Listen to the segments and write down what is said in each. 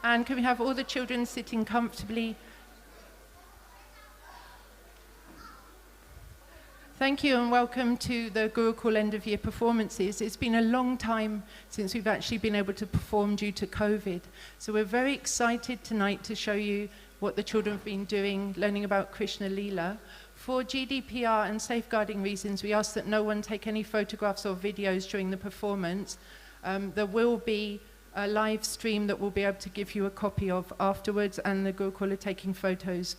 And can we have all the children sitting comfortably? Thank you and welcome to the Gurukula end of year performances. It's been a long time since we've actually been able to perform due to COVID. So we're very excited tonight to show you what the children have been doing, learning about Krishna Leela. For GDPR and safeguarding reasons, we ask that no one take any photographs or videos during the performance. There will be a live stream that we'll be able to give you a copy of afterwards, and the Gurukula taking photos,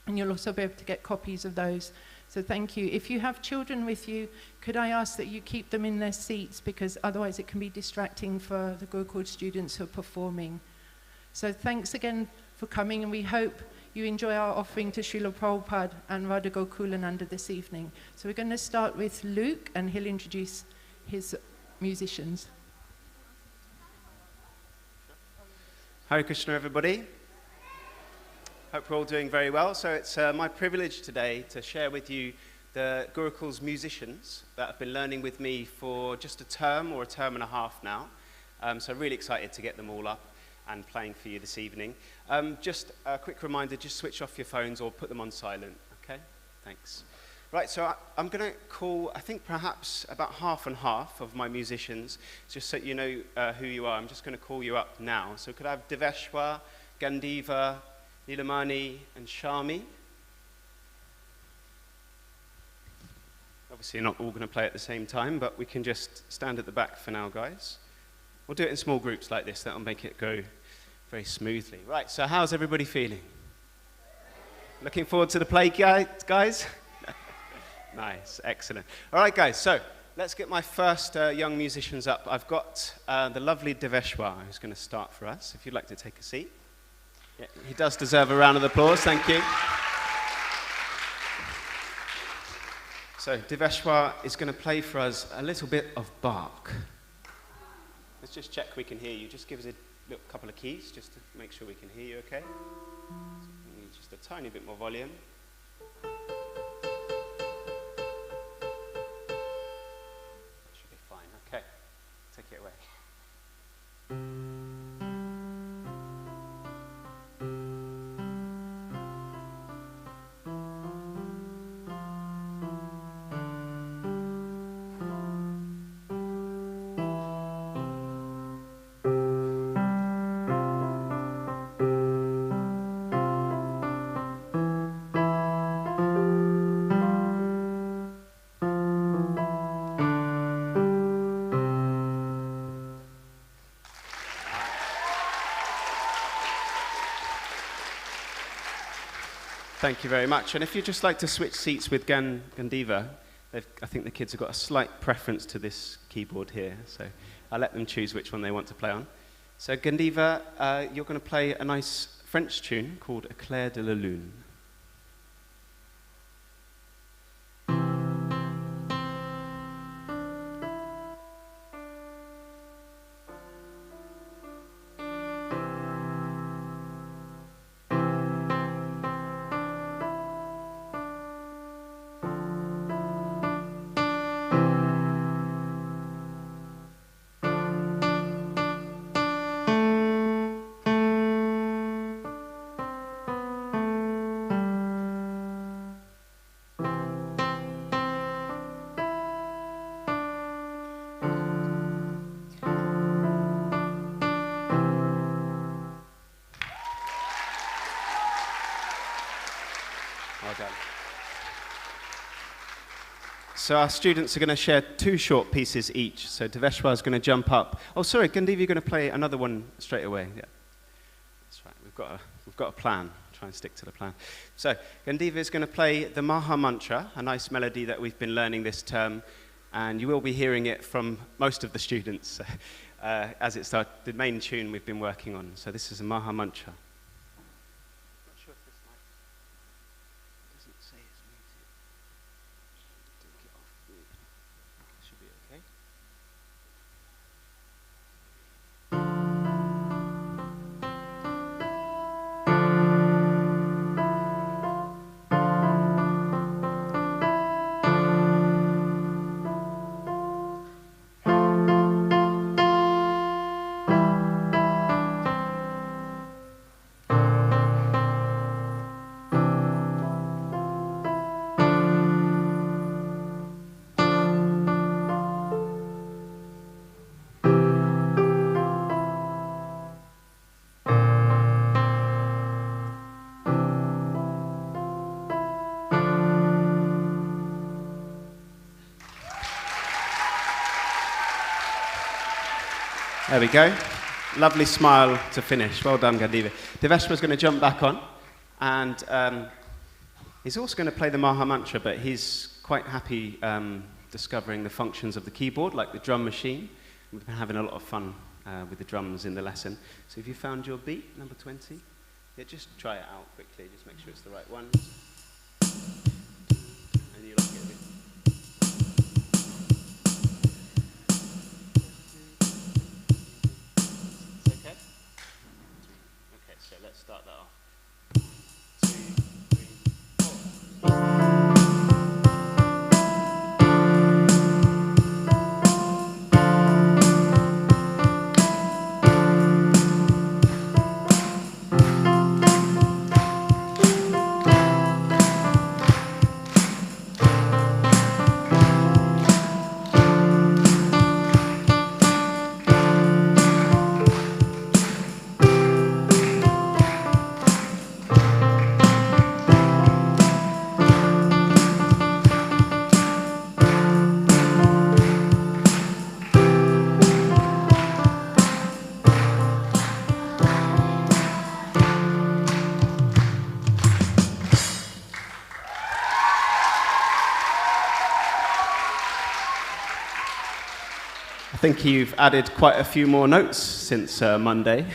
and you'll also be able to get copies of those. So thank you. If you have children with you, could I ask that you keep them in their seats, because otherwise it can be distracting for the Gurukula students who are performing. So thanks again for coming, and we hope you enjoy our offering to Srila Prabhupada and Radha Gokulananda this evening. So we're going to start with Luke, and he'll introduce his musicians. Hare Krishna, everybody. Hope we're all doing very well. So it's my privilege today to share with you the Gurukul's musicians that have been learning with me for just a term or a term and a half now. So really excited to get them all up and playing for you this evening. Just a quick reminder, just switch off your phones or put them on silent, okay? Thanks. Right, so I'm going to call, I think perhaps about half and half of my musicians, just so you know who you are. I'm just going to call you up now. So could I have Deveshwar, Gandiva, Nilamani and Shami? Obviously you're not all going to play at the same time, but we can just stand at the back for now, guys. We'll do it in small groups like this. That'll make it go very smoothly. Right, so how's everybody feeling? Looking forward to the play, guys? Nice, excellent. All right, guys, so let's get my first young musicians up. I've got the lovely Deveshwar, who's going to start for us. If you'd like to take a seat. Yeah, he does deserve a round of applause, thank you. So Deveshwar is going to play for us a little bit of Bach. Let's just check we can hear you. Just give us a little couple of keys, just to make sure we can hear you okay. So we need just a tiny bit more volume. Should be fine, okay. Take it away. Thank you very much. And if you'd just like to switch seats with Gandiva, I think the kids have got a slight preference to this keyboard here, so I'll let them choose which one they want to play on. So Gandiva, you're going to play a nice French tune called Éclair de la Lune. So our students are going to share 2 short pieces each. So Deveshwar is going to jump up. Oh, sorry, Gandiva, you're going to play another one straight away. Yeah, that's right. We've got a plan. Try and stick to the plan. So Gandiva is going to play the Maha Mantra, a nice melody that we've been learning this term, and you will be hearing it from most of the students as it's the main tune we've been working on. So this is a Maha Mantra. There we go. Lovely smile to finish. Well done, Gandiva. Deveshma's going to jump back on, and he's also going to play the Maha Mantra, but he's quite happy discovering the functions of the keyboard, like the drum machine. We've been having a lot of fun with the drums in the lesson. So if you found your beat, number 20, yeah, just try it out quickly. Just make sure it's the right one. And you like it a bit. It's okay? Okay, so let's start that off. 2, 3, 4. I think you've added quite a few more notes since Monday.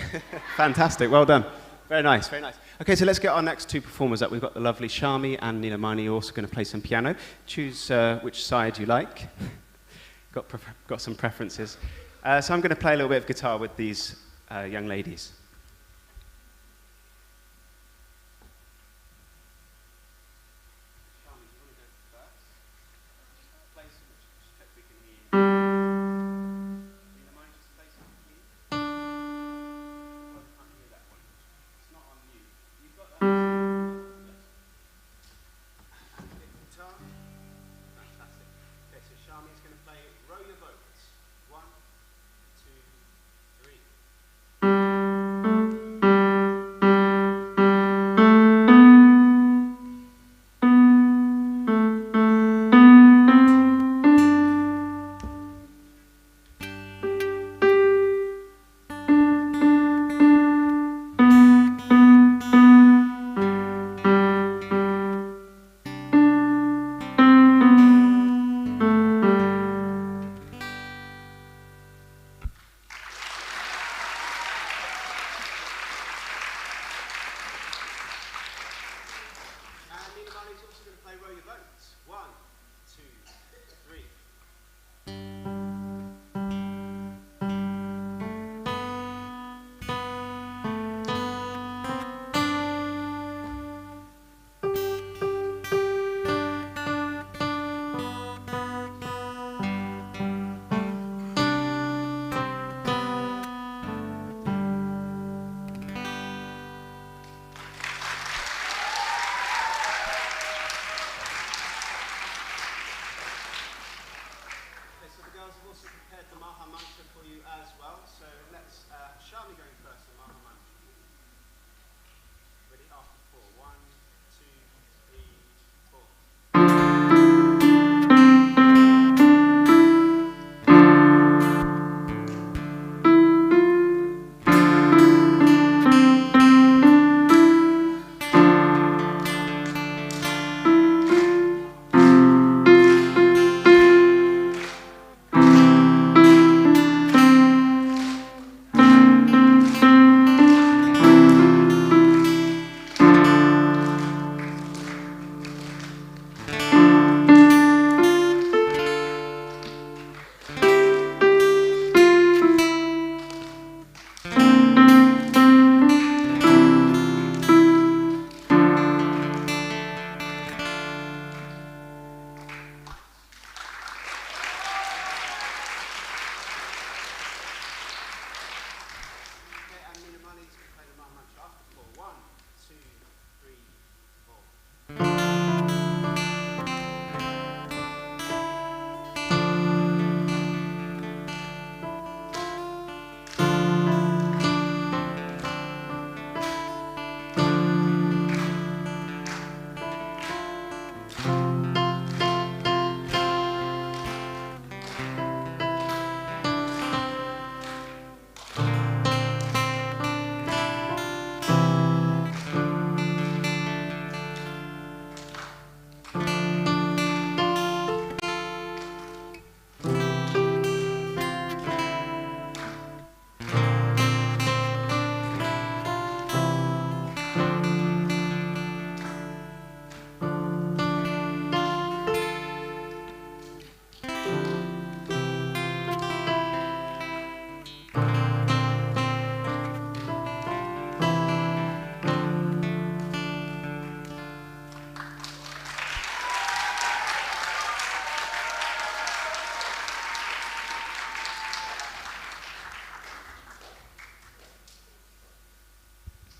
Fantastic, well done. Very nice, very nice. Okay, so let's get our next two performers up. We've got the lovely Shami and Nilamani also going to play some piano. Choose which side you like. got some preferences. So I'm going to play a little bit of guitar with these young ladies.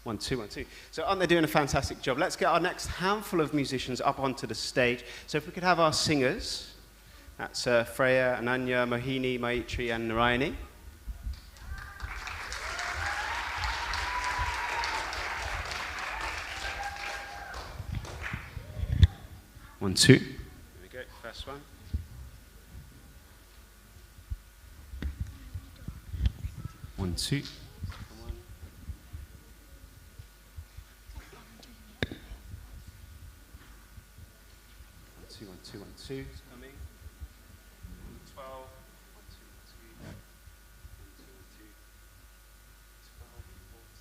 1, 2, 1, 2. So aren't they doing a fantastic job? Let's get our next handful of musicians up onto the stage. So if we could have our singers. That's Freya, Ananya, Mohini, Maitri, and Narayani. One, two. Here we go, first one. One, two. One, two, 1, 2. It's coming. 12. 1, 2, 1, 2. 1, 2, 1, 2. 12, 14.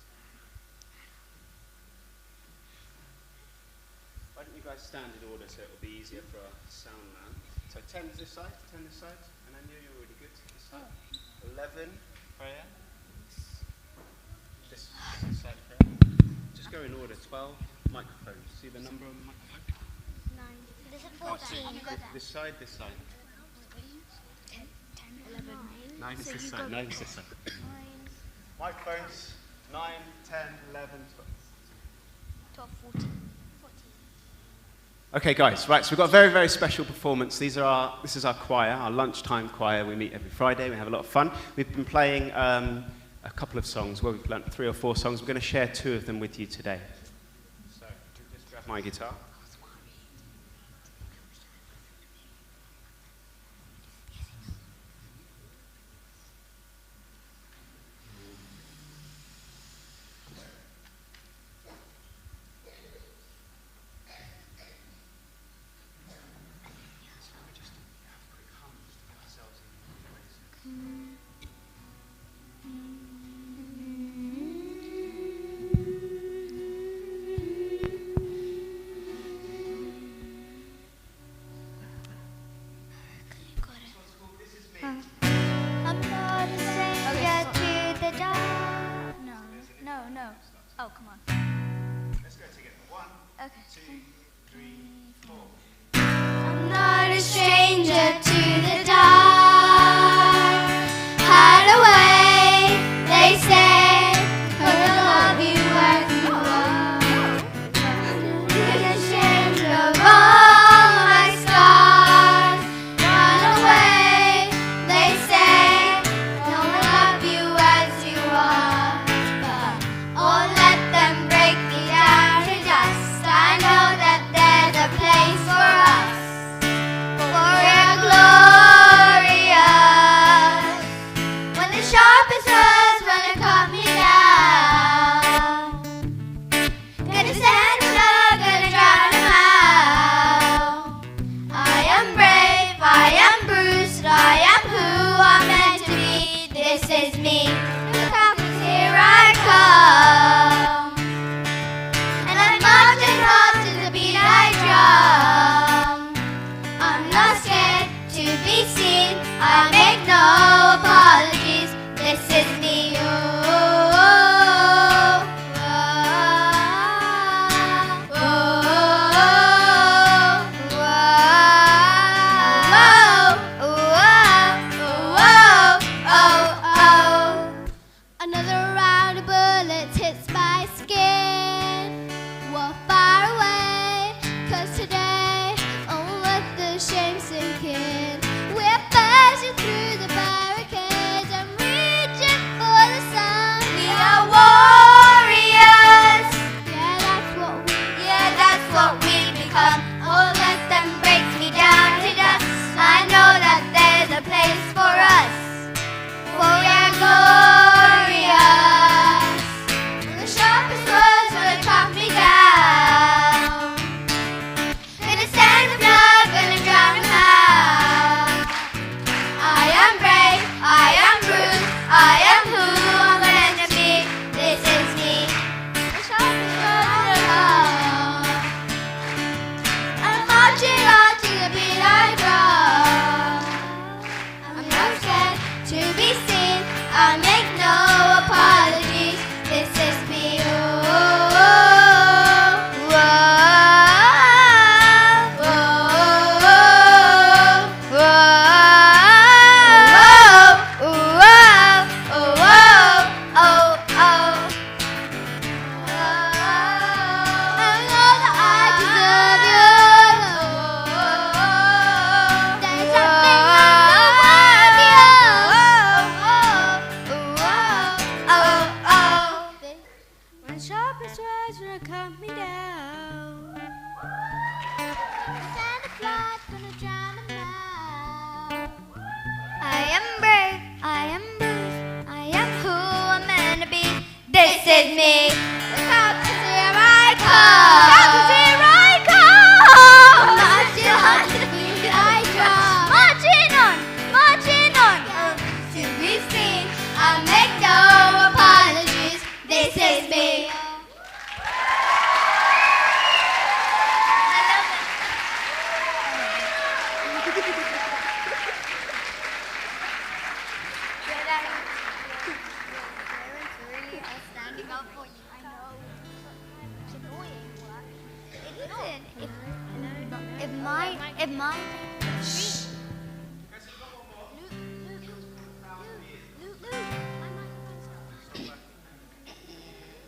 Why don't you guys stand in order so it'll be easier for our sound man? So 10 this side, 10 this side, and then you're really good this side. 11, Freya. This side, Freya. Just go in order. 12, microphones. See the number on the microphone? 9. This is 14. This side, this side. 10, 11. 9 is this side, 9 is this side. Microphones, 9, 10, 11, 12. 12, 14. Okay, guys, right, so we've got a very, very special performance. This is our choir, our lunchtime choir. We meet every Friday, we have a lot of fun. We've been playing a couple of songs, well, we've learnt 3 or 4 songs. We're going to share 2 of them with you today. So, just grab my guitar. I'm not a stranger to the dark. No. Oh, come on. Let's go together. 1, Okay. 2, 3, 4. I'm not a stranger to the dark. Hide away, they say, 'cause I love you as you are. You're ashamed of all my scars. Run away, they say, don't love you as you are. But oh, let them break me down to dust. I know that there's a place for Orchestra's gonna cut me down. Santa Claus gonna drown him out. I am brave, I am Bruce, I am who I'm meant to be. This is me. Look out, 'cause here I come. Look out, 'cause here I come. Marching on to the beat I drum. Marching on, to be seen. I make no apologies. This is me. If my shh.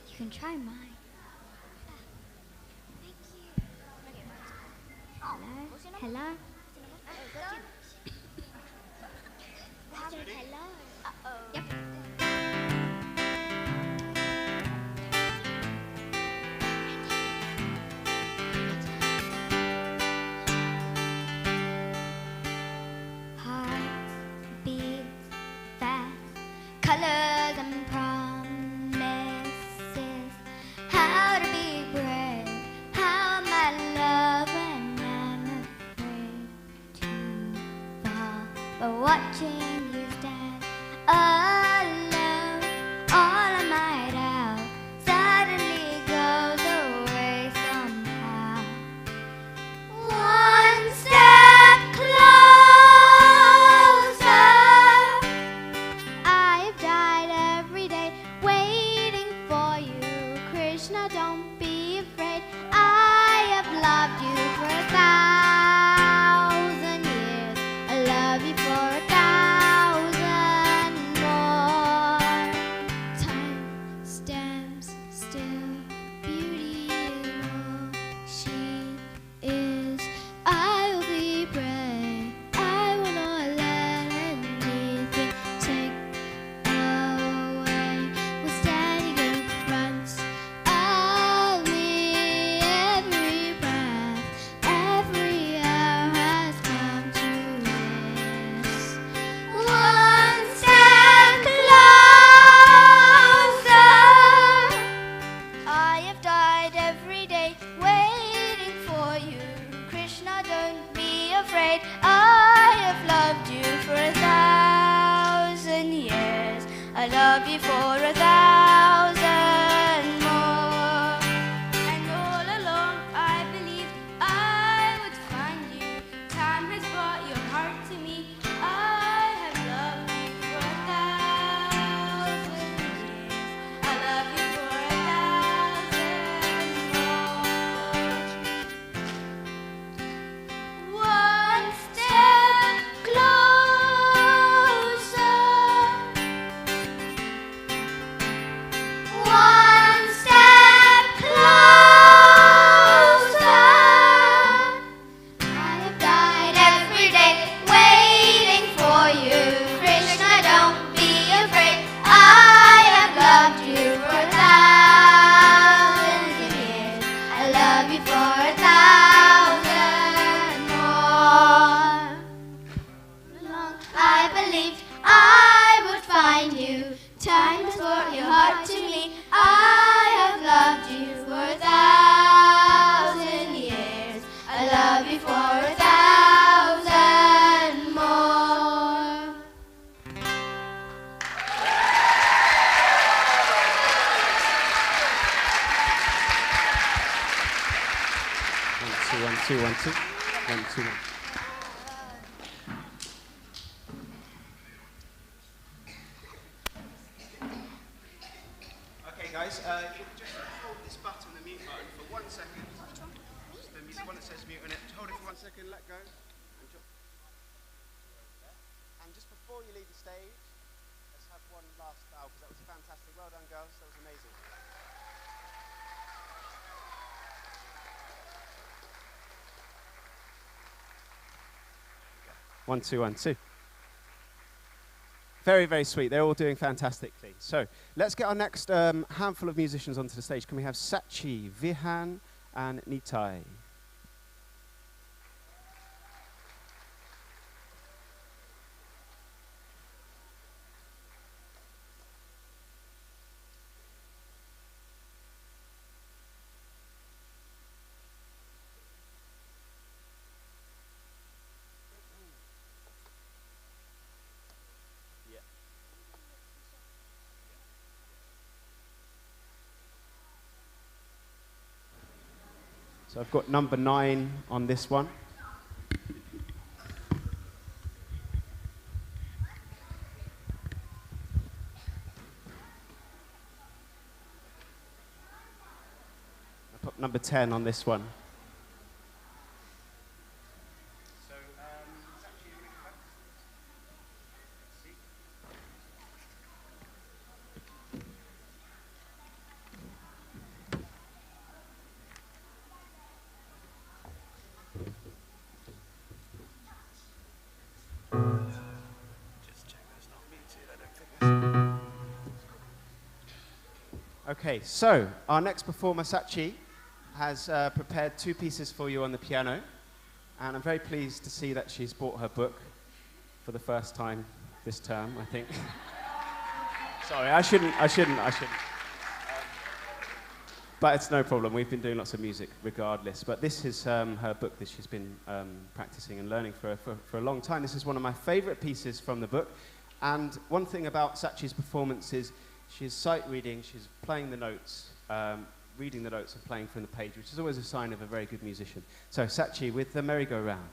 You can try mine. Thank you. Hello. Hello. Yep. Colors and promises, how to be brave, how my love and I'm afraid to fall, but watching you stand alone, all of my doubt suddenly goes away somehow. One step closer. I've died every day waiting for you. Krishna, don't be afraid. I have loved you for 1,000 years. I love you for 1,000 more. Time stands still, beauty is all she is. I will be brave. I will not let anything take away. We're standing in front of me. Every breath, every hour has come to this. One step closer. I have died every day waiting for you. Krishna, don't be afraid. I have loved you for 1,000 years. I love you for 1,000 more. And all along I believed I would find you. Time has brought your heart to me. I have loved you for 1,000 years. I love you for 1,000 more. One step closer. One step closer. I have died every day waiting for you. Krishna, don't be afraid. I have loved you for 1,000 years. I love you for 1,000 more. Long I believed I would find you. Time has brought your heart to me. I have loved you for 1,000 years. I love you for 1,000 more. One, two, one, two. One, two, one. Okay, guys, if you could just hold this button, the mute button, for 1 second. Just the one that says mute on it. Hold it for 1 second, let go. And just before you leave the stage, let's have one last bow, because that was fantastic. Well done, girls. That was amazing. One, two, one, two. Very, very sweet. They're all doing fantastically. So let's get our next handful of musicians onto the stage. Can we have Sachi, Vihan, and Nitai? So I've got number 9 on this one. I put number 10 on this one. Okay, so our next performer, Sachi, has prepared 2 pieces for you on the piano, and I'm very pleased to see that she's bought her book for the first time this term, I think. Sorry, I shouldn't. But it's no problem. We've been doing lots of music regardless. But this is her book that she's been practicing and learning for a long time. This is one of my favorite pieces from the book. And one thing about Sachi's performance is she's sight reading, she's playing the notes, reading the notes and playing from the page, which is always a sign of a very good musician. So Sachi with the merry-go-round.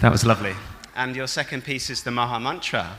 That was lovely. And your second piece is the Maha Mantra.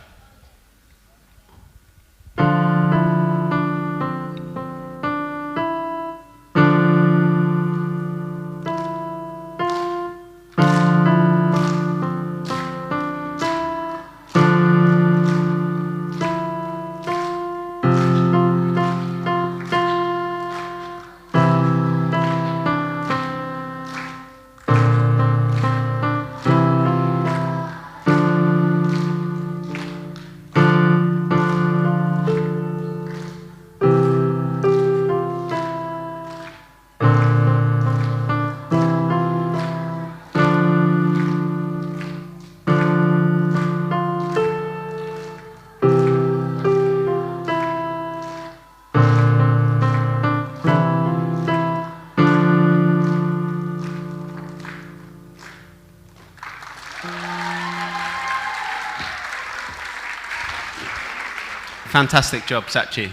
Fantastic job, Sachi.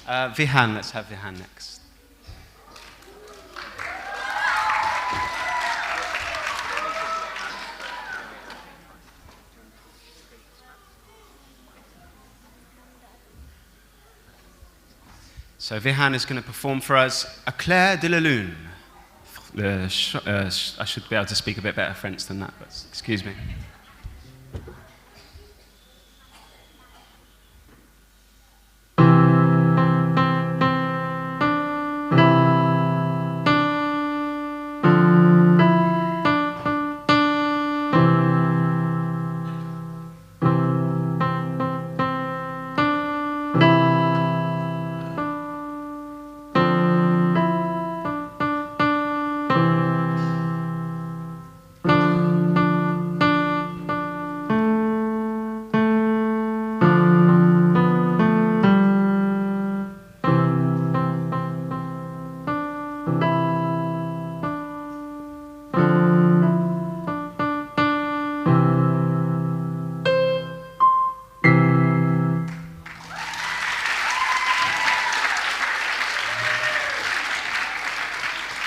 Vihan, let's have Vihan next. So Vihan is going to perform for us A Clair de la Lune. I should be able to speak a bit better French than that, but excuse me.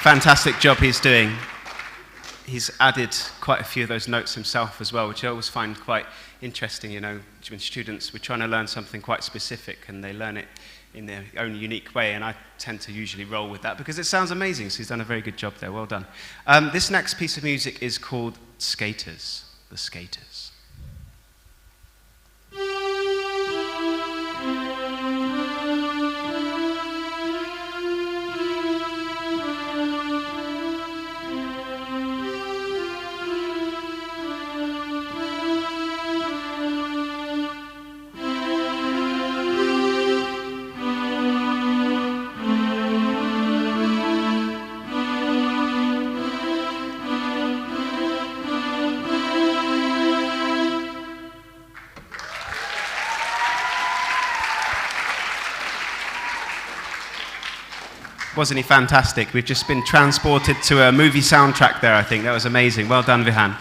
fantastic job he's doing. He's added quite a few of those notes himself as well, which I always find quite interesting, you know, when students, we're trying to learn something quite specific and they learn it in their own unique way, and I tend to usually roll with that because it sounds amazing, so he's done a very good job there, well done. This next piece of music is called Skaters, the Skaters. Wasn't he fantastic? We've just been transported to a movie soundtrack there, I think. That was amazing. Well done, Vihan.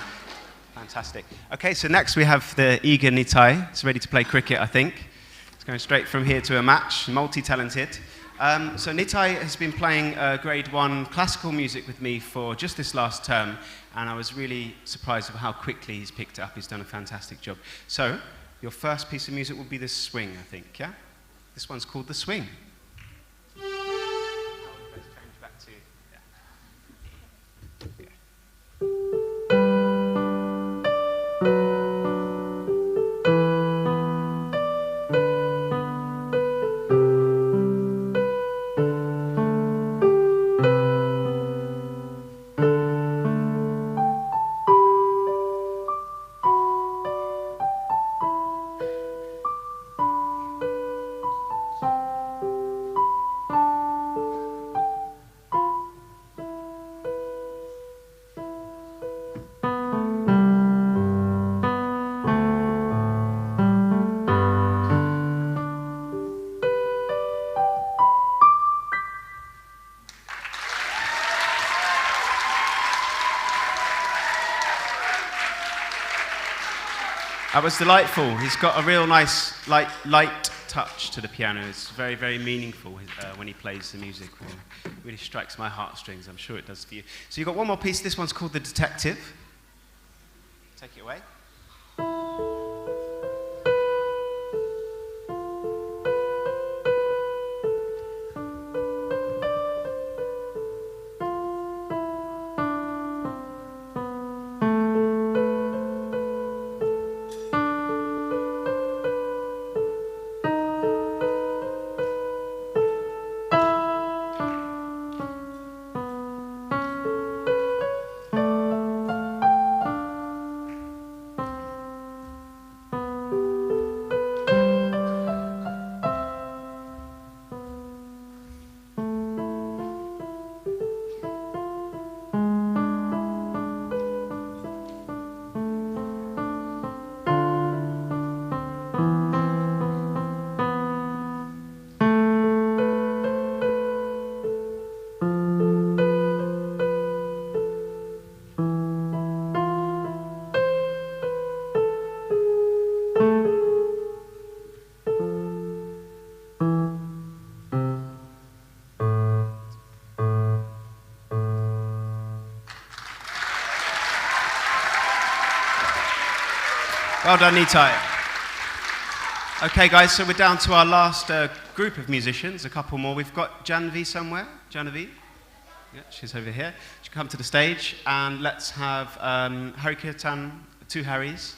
Fantastic. Okay, so next we have the eager Nitai. He's ready to play cricket, I think. He's going straight from here to a match, multi-talented. So Nitai has been playing grade 1 classical music with me for just this last term, and I was really surprised at how quickly he's picked it up. He's done a fantastic job. So, your first piece of music will be the swing, I think, yeah? This one's called The Swing. That was delightful. He's got a real nice, light touch to the piano. It's very, very meaningful when he plays the music. It really strikes my heartstrings. I'm sure it does for you. So you've got one more piece. This one's called The Detective. Take it away. Well done, Nitai. Okay, guys, so we're down to our last group of musicians, a couple more. We've got Janvi somewhere. Janvi? Yeah, she's over here. She come to the stage, and let's have Harry Kirtan, 2 Harrys,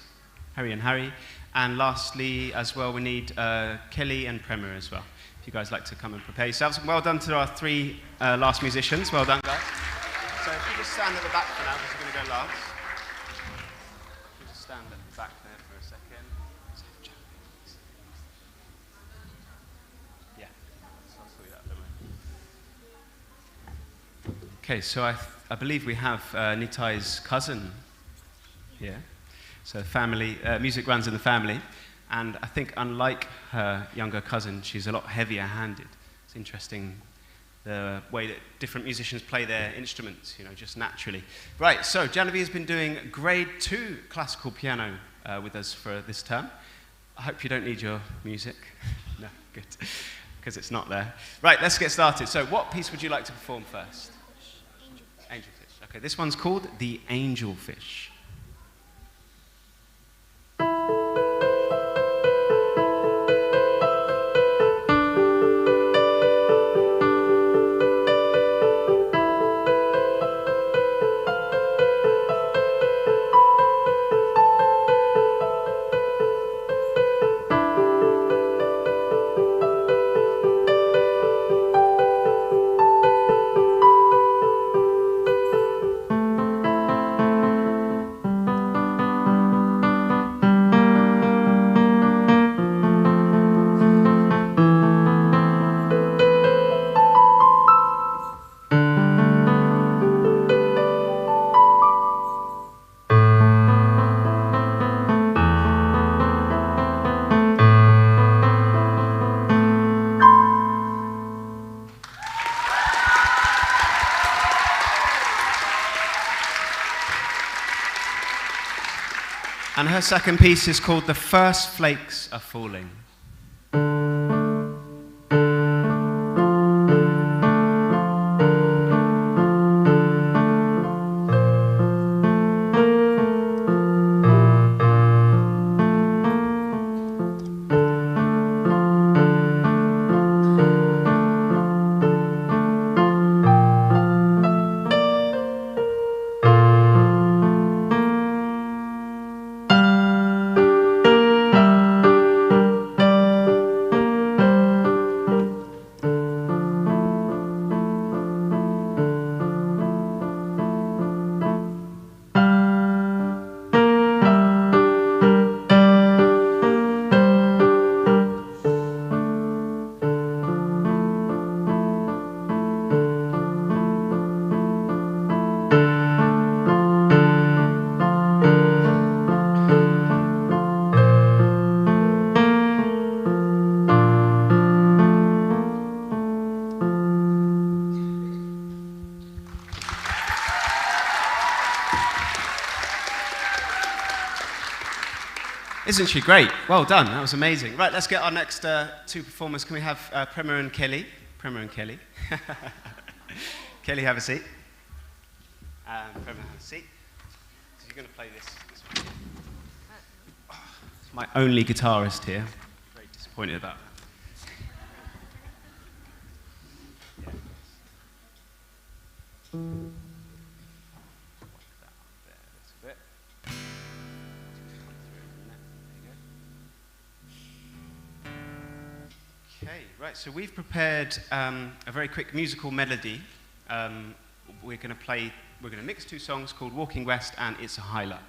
Harry and Harry. And lastly, as well, we need Kelly and Premier as well. If you guys like to come and prepare yourselves. Well done to our 3 last musicians. Well done, guys. So if you just stand at the back for now, because you're going to go last. If you just stand at the back there for a second. Yeah. So I'll sort you out, don't worry. Okay, so I believe we have Nitai's cousin here. So family, music runs in the family. And I think unlike her younger cousin, she's a lot heavier-handed. It's interesting the way that different musicians play their instruments, you know, just naturally. Right, so Janavi has been doing grade 2 classical piano with us for this term. I hope you don't need your music. No, good, because it's not there. Right, let's get started. So what piece would you like to perform first? Angelfish. Okay, this one's called The Angelfish. And her second piece is called The First Flakes Are Falling. Isn't she great? Well done, that was amazing. Right, let's get our next two performers. Can we have Prema and Kelly? Prema and Kelly. Kelly, have a seat. And Prema, have a seat. So you're going to play this one. Oh, it's my only guitarist here. Very disappointed about that. Okay, right, so we've prepared a very quick musical melody. We're going to mix two songs called Walking West and It's a Highlight.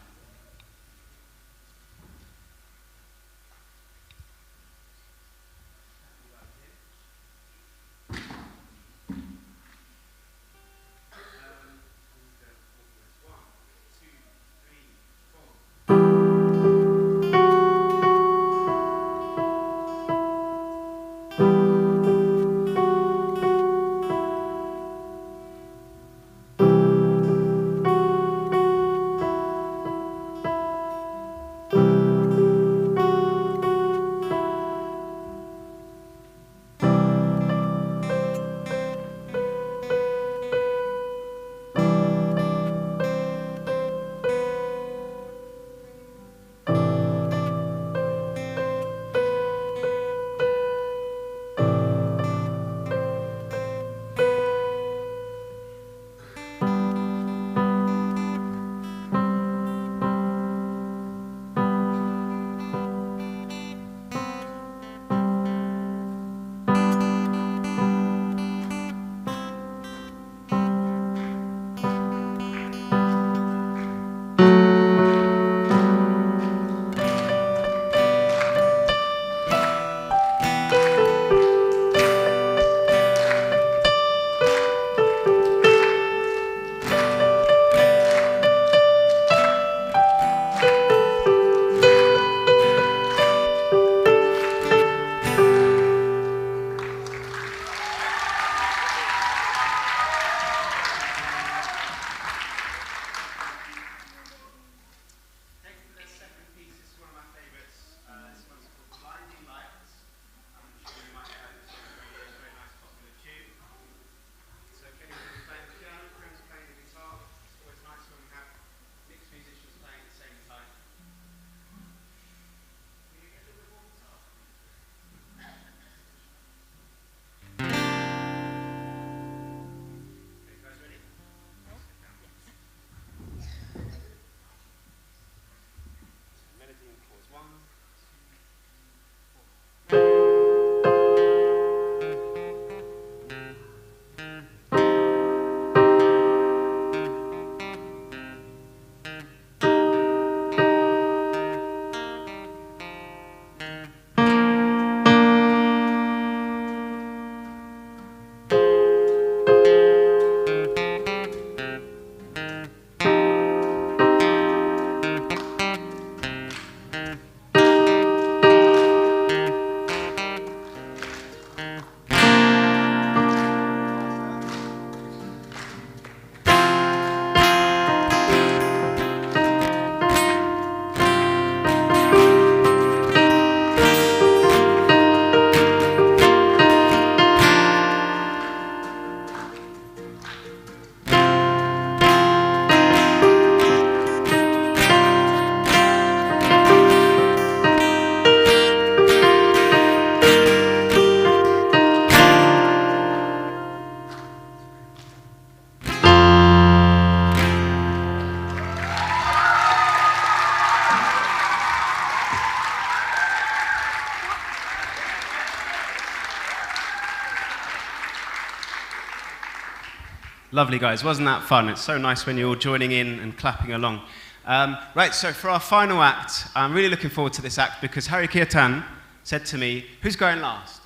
Lovely, guys. Wasn't that fun? It's so nice when you're all joining in and clapping along. Right, so for our final act, I'm really looking forward to this act because Hari Kirtan said to me, who's going last?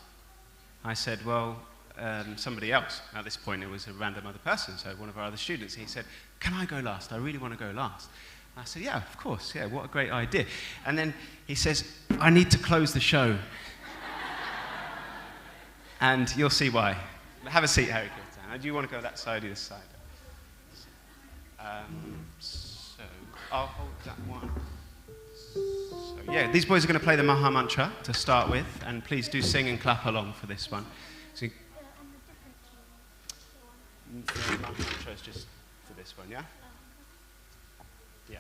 I said, well, somebody else. At this point, it was a random other person, so one of our other students. He said, can I go last? I really want to go last. I said, yeah, of course, yeah, what a great idea. And then he says, I need to close the show. And you'll see why. Have a seat, Hari Kirtan. Do you want to go that side or this side? So, I'll hold that one. So, yeah, these boys are going to play the Maha Mantra to start with, and please do sing and clap along for this one. So, the Maha Mantra is just for this one, yeah? Yeah.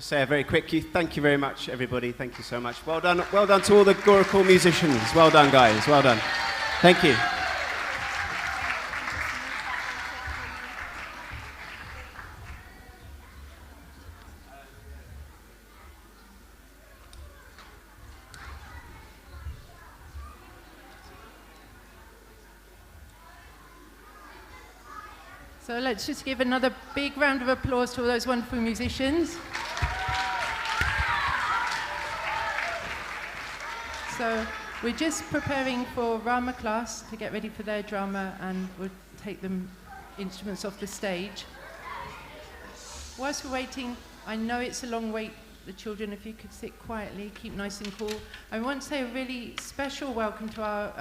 just say a very quick thank you very much, everybody. Thank you so much. Well done to all the Gurukul musicians. Well done, guys. Well done. Thank you. So let's just give another big round of applause to all those wonderful musicians. So we're just preparing for Rama class to get ready for their drama, and we'll take them instruments off the stage. Whilst we're waiting, I know it's a long wait, the children, if you could sit quietly, keep nice and cool. I want to say a really special welcome to our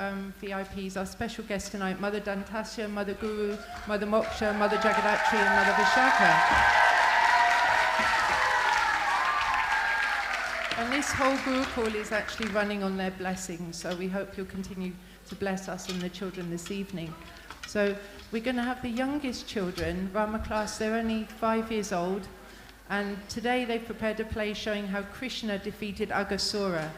VIPs, our special guests tonight, Mother Dantasya, Mother Guru, Mother Moksha, Mother Jagadatri and Mother Vishaka. And this whole Gurukul is actually running on their blessings, so we hope you'll continue to bless us and the children this evening. So we're going to have the youngest children, Rama class, they're only 5 years old, and today they've prepared a play showing how Krishna defeated Aghasura.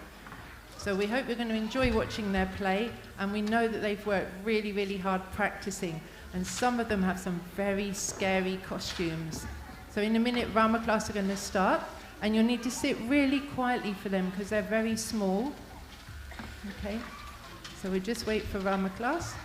So we hope you're going to enjoy watching their play, and we know that they've worked really, really hard practicing, and some of them have some very scary costumes. So in a minute, Rama class are going to start, and you'll need to sit really quietly for them because they're very small. Okay, so we'll just wait for Rama class.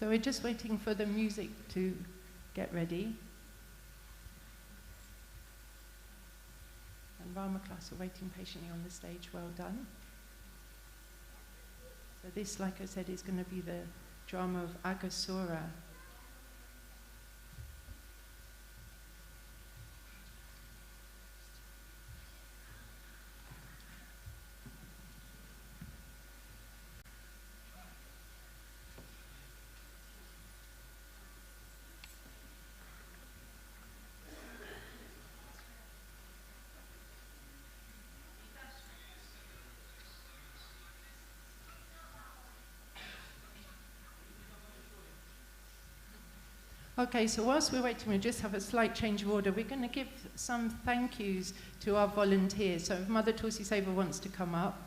So we're just waiting for the music to get ready. And Rama class are waiting patiently on the stage. Well done. So this, like I said, is going to be the drama of Agasura. Okay, so whilst we're waiting, we'll just have a slight change of order. We're going to give some thank yous to our volunteers. So if Mother Tulsi Seva wants to come up.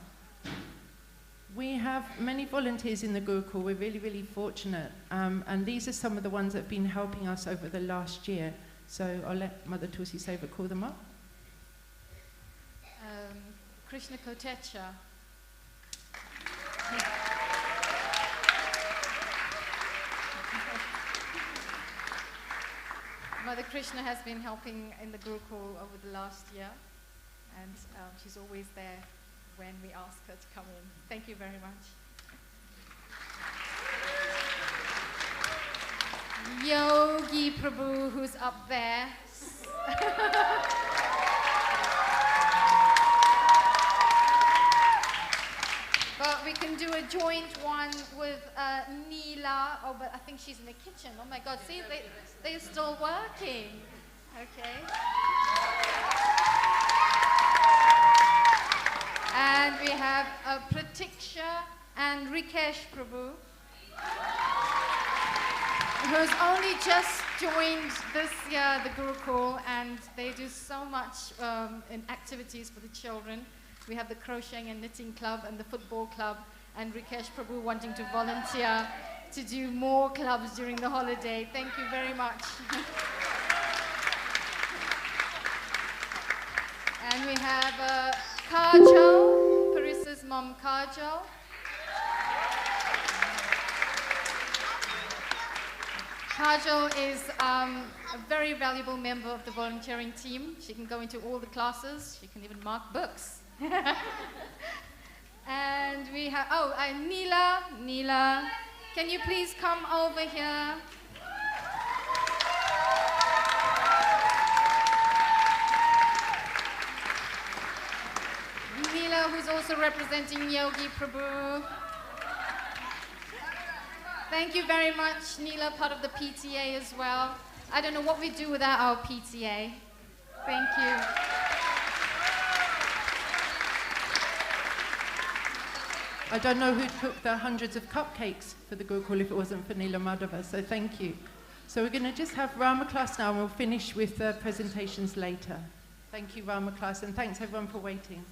We have many volunteers in the Gurukul. We're really, really fortunate. And these are some of the ones that have been helping us over the last year. So I'll let Mother Tulsi Seva call them up. Krishna Kotecha. Mother Krishna has been helping in the Gurukul over the last year, and she's always there when we ask her to come in. Thank you very much. Yogi Prabhu, who's up there. But we can do a joint one with Neela. Oh, but I think she's in the kitchen. Oh my God, see, they're still working. Okay. And we have Pratiksha and Rikesh Prabhu, who's only just joined this year, the Gurukul, and they do so much in activities for the children. We have the crocheting and knitting club and the football club, and Rikesh Prabhu wanting to volunteer to do more clubs during the holiday. Thank you very much. And we have Kajal, Paris's mom Kajal. Kajal is a very valuable member of the volunteering team. She can go into all the classes. She can even mark books. And we have, Neela, can you please come over here? Neela, who's also representing Yogi Prabhu. Thank you very much, Neela, part of the PTA as well. I don't know what we do without our PTA. Thank you. I don't know who'd cook the hundreds of cupcakes for the Gurukul if it wasn't for Neela Madhava, so thank you. So we're going to just have Rama class now, and we'll finish with the presentations later. Thank you, Rama class, and thanks everyone for waiting.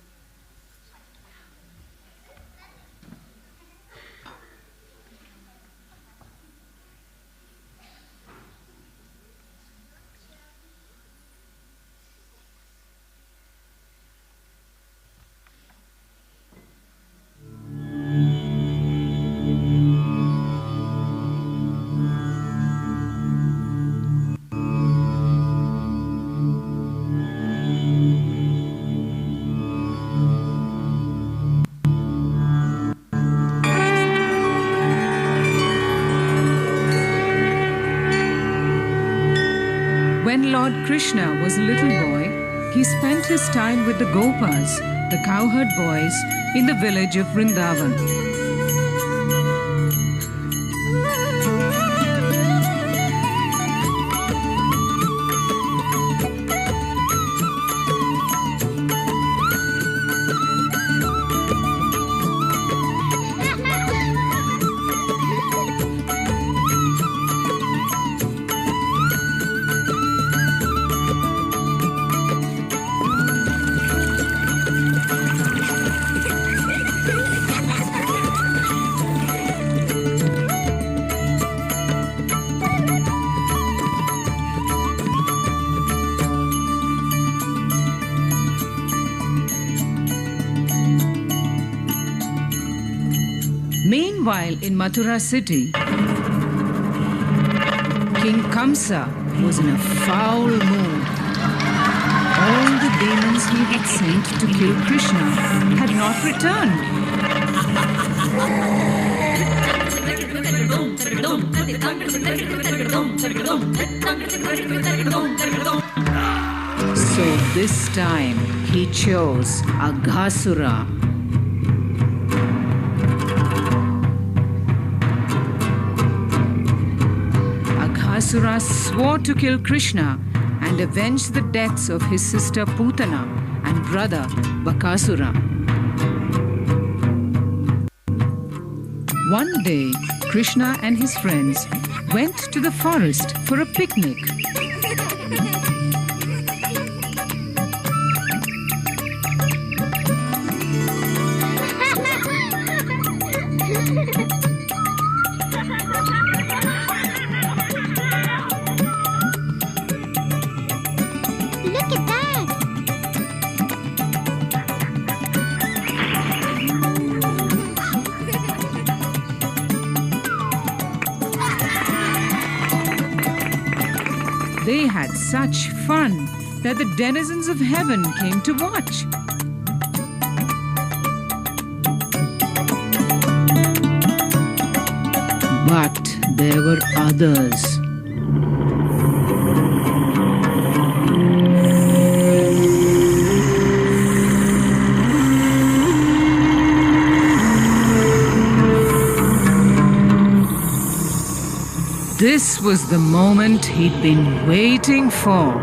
When Lord Krishna was a little boy, he spent his time with the Gopas, the cowherd boys, in the village of Vrindavan. Meanwhile, in Mathura city, King Kamsa was in a foul mood. All the demons he had sent to kill Krishna had not returned. So this time he chose Aghasura. Aghasura swore to kill Krishna and avenge the deaths of his sister Putana and brother Bakasura. One day, Krishna and his friends went to the forest for a picnic. Look at that! They had such fun that the denizens of heaven came to watch. But there were others. This was the moment he'd been waiting for.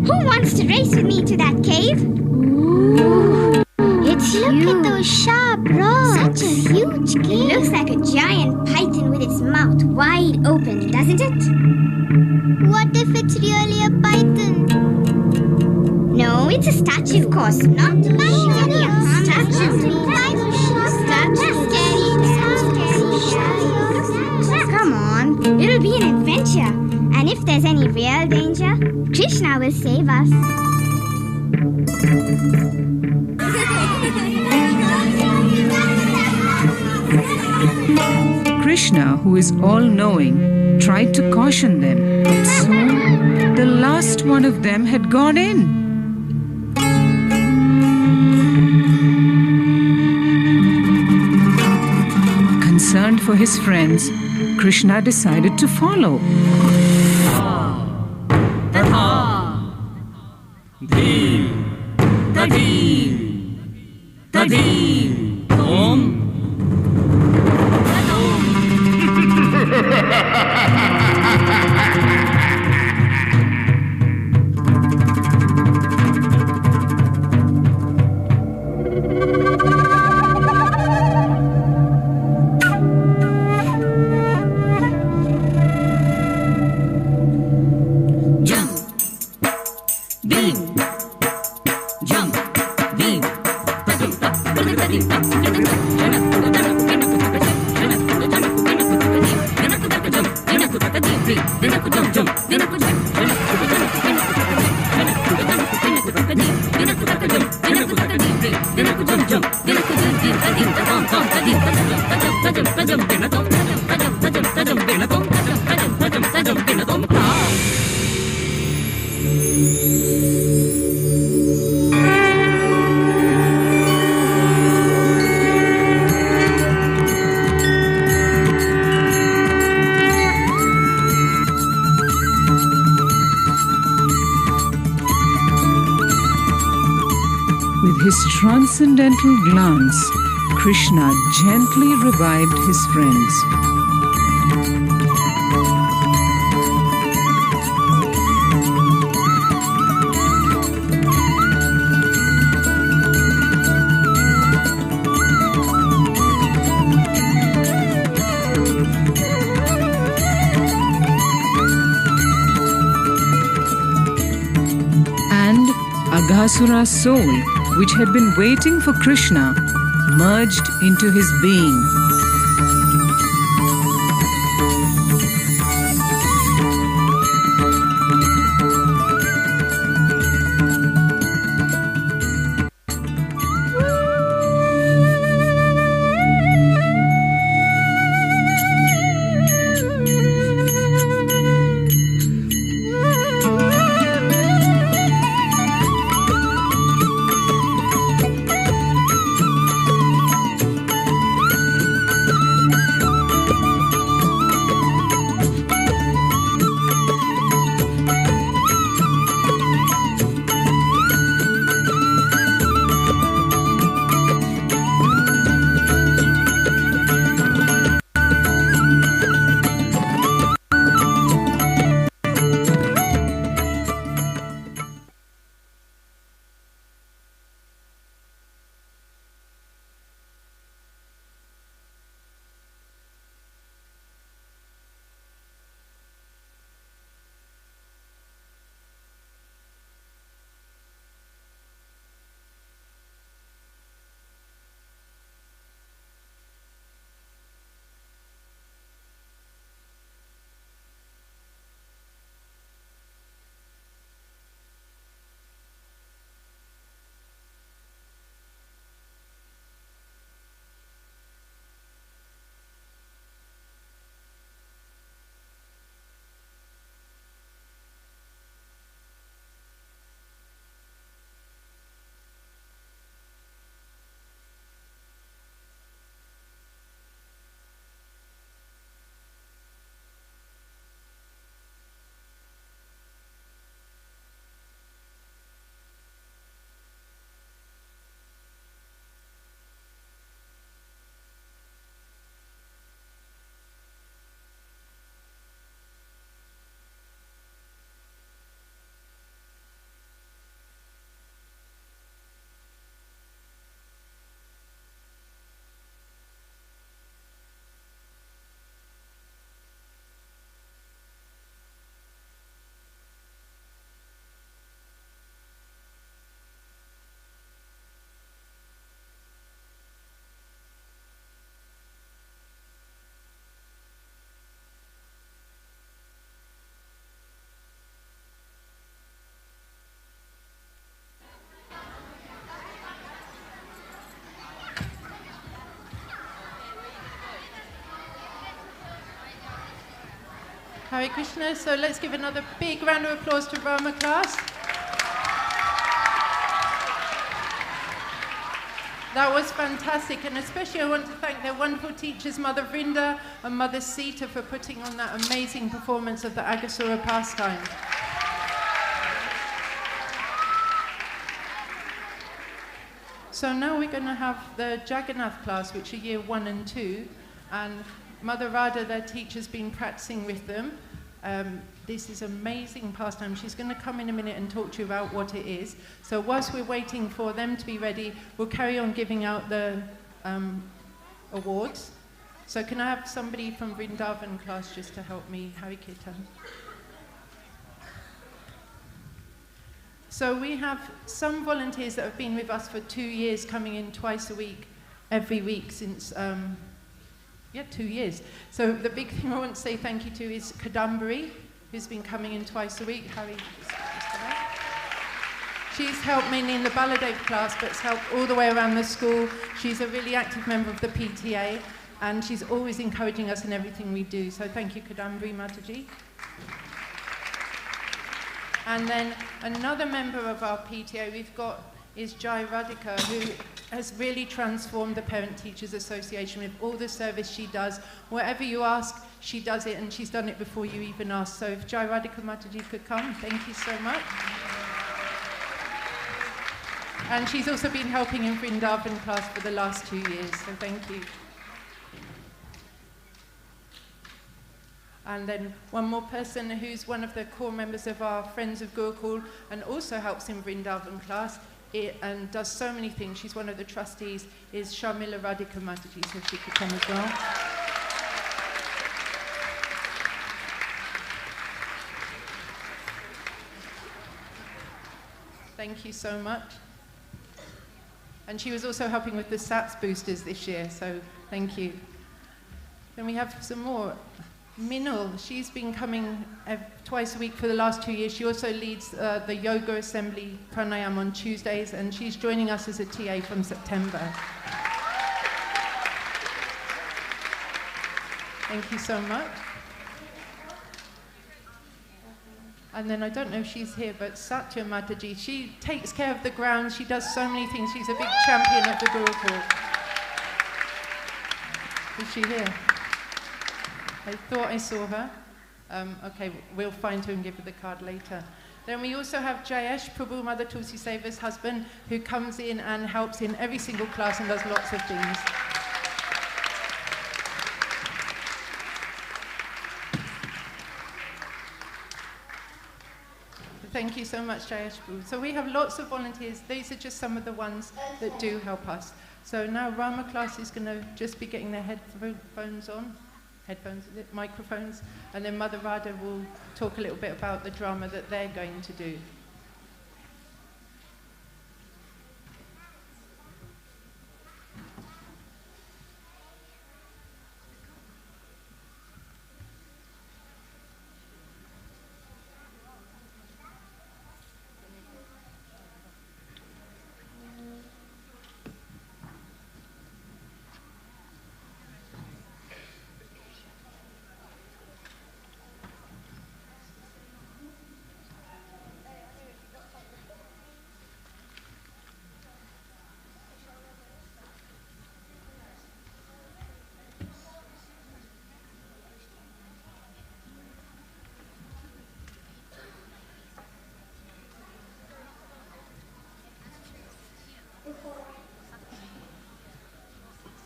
Who wants to race with me to that cave? Ooh, it's huge. Look at those sharp rocks. Such a huge cave. It looks like a giant python with its mouth wide open, doesn't it? What if it's really a python? No, it's a statue. Of course, not a python. Come on, it'll be an adventure. And if there's any real danger, Krishna will save us. Krishna, who is all-knowing, tried to caution them, but soon the last one of them had gone in. Concerned for his friends, Krishna decided to follow. With his transcendental glance, Krishna gently revived his friends. Ghasura's soul, which had been waiting for Krishna, merged into his being. Hare Krishna. So let's give another big round of applause to Rama class. That was fantastic, and especially I want to thank their wonderful teachers, Mother Vrinda and Mother Sita, for putting on that amazing performance of the Agasura pastime. So now we're going to have the Jagannath class, which are year 1 and 2, and Mother Radha, their teacher's been practicing with them. This is amazing pastime. She's going to come in a minute and talk to you about what it is. So whilst we're waiting for them to be ready, we'll carry on giving out the awards. So can I have somebody from Vrindavan class just to help me? Hari Kirtan. So we have some volunteers that have been with us for 2 years, coming in twice a week, every week since 2 years. So the big thing I want to say thank you to is Kadambari, who's been coming in twice a week. Harry, she's helped mainly in the Baladev class, but has helped all the way around the school. She's a really active member of the PTA, and she's always encouraging us in everything we do. So thank you, Kadambari Mataji. And then another member of our PTA we've got is Jai Radhika, who has really transformed the Parent Teachers Association with all the service she does. Whatever you ask, she does it, and she's done it before you even ask. So if Jai Radhika Mataji could come, thank you so much. And she's also been helping in Vrindavan class for the last 2 years, so thank you. And then one more person who's one of the core members of our Friends of Gurukul and also helps in Vrindavan class and does so many things. She's one of the trustees, is Sharmila Radhika Mataji, so she could come as well. Thank thank you so much. And she was also helping with the SATS boosters this year, so thank you. Then we have some more. Minul, she's been coming twice a week for the last 2 years. She also leads the yoga assembly pranayam on Tuesdays, and she's joining us as a TA from September. Thank you so much. And then I don't know if she's here, but Satya Mataji, she takes care of the grounds. She does so many things. She's a big champion of the Gurukula. Is she here? I thought I saw her. Okay, we'll find her and give her the card later. Then we also have Jayesh Prabhu, Mother Tulsi Seva's husband, who comes in and helps in every single class and does lots of things. Thank you so much, Jayesh Prabhu. So we have lots of volunteers. These are just some of the ones that do help us. So now Rama class is going to just be getting their microphones, and then Mother Radha will talk a little bit about the drama that they're going to do.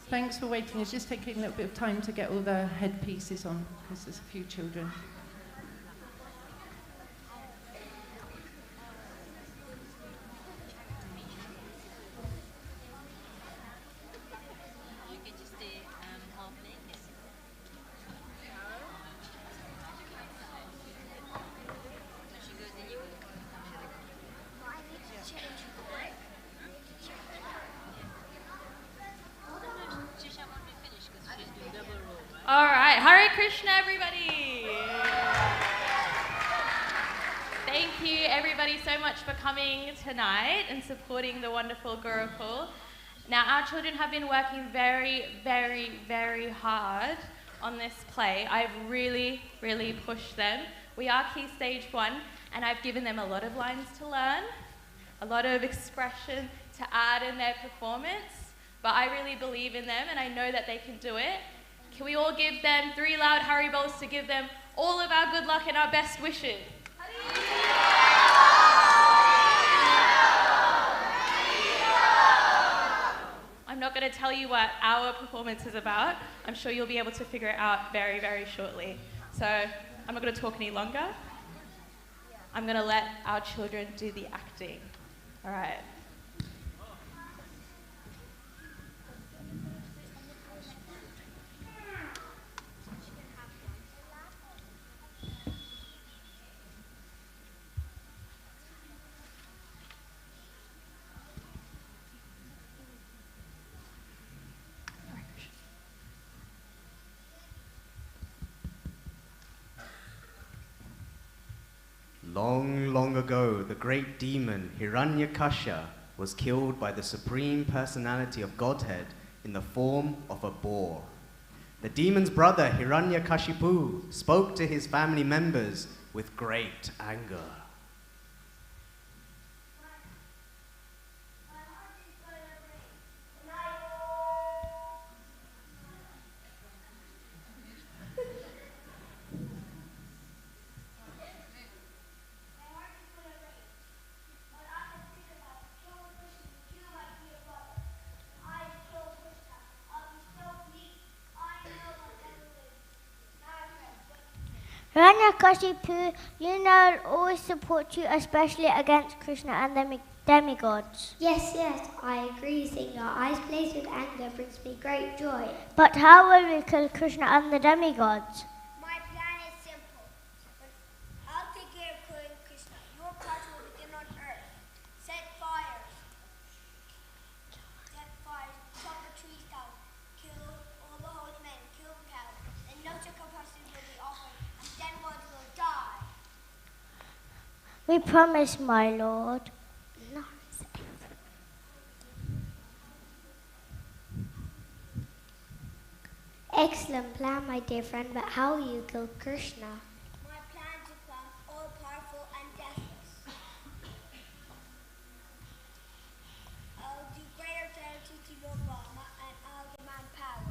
Thanks for waiting. It's just taking a little bit of time to get all the headpieces on, because there's a few children. All right, Hare Krishna, everybody. Thank you, everybody, so much for coming tonight and supporting the wonderful Gurukula. Now, our children have been working very, very, very hard on this play. I've really, really pushed them. We are Key Stage 1, and I've given them a lot of lines to learn, a lot of expression to add in their performance, but I really believe in them, and I know that they can do it. Can we all give them 3 loud Haribos to give them all of our good luck and our best wishes? I'm not going to tell you what our performance is about. I'm sure you'll be able to figure it out very, very shortly. So I'm not going to talk any longer. I'm going to let our children do the acting. All right. Long, long ago, the great demon Hiranyakasha was killed by the Supreme Personality of Godhead in the form of a boar. The demon's brother Hiranyakashipu spoke to his family members with great anger. Hiranyakashipu, you know I'll always support you, especially against Krishna and the demigods. Yes, I agree, Singer. Eyes blazed with anger brings me great joy. But how will we kill Krishna and the demigods? My plan is simple. I'll take care of killing Krishna. Your part will begin on earth. Set We promise, my lord. No. Excellent plan, my dear friend, but how will you kill Krishna? My plan to become all-powerful and deathless. I'll do greater charity to Lord Brahma and I'll demand power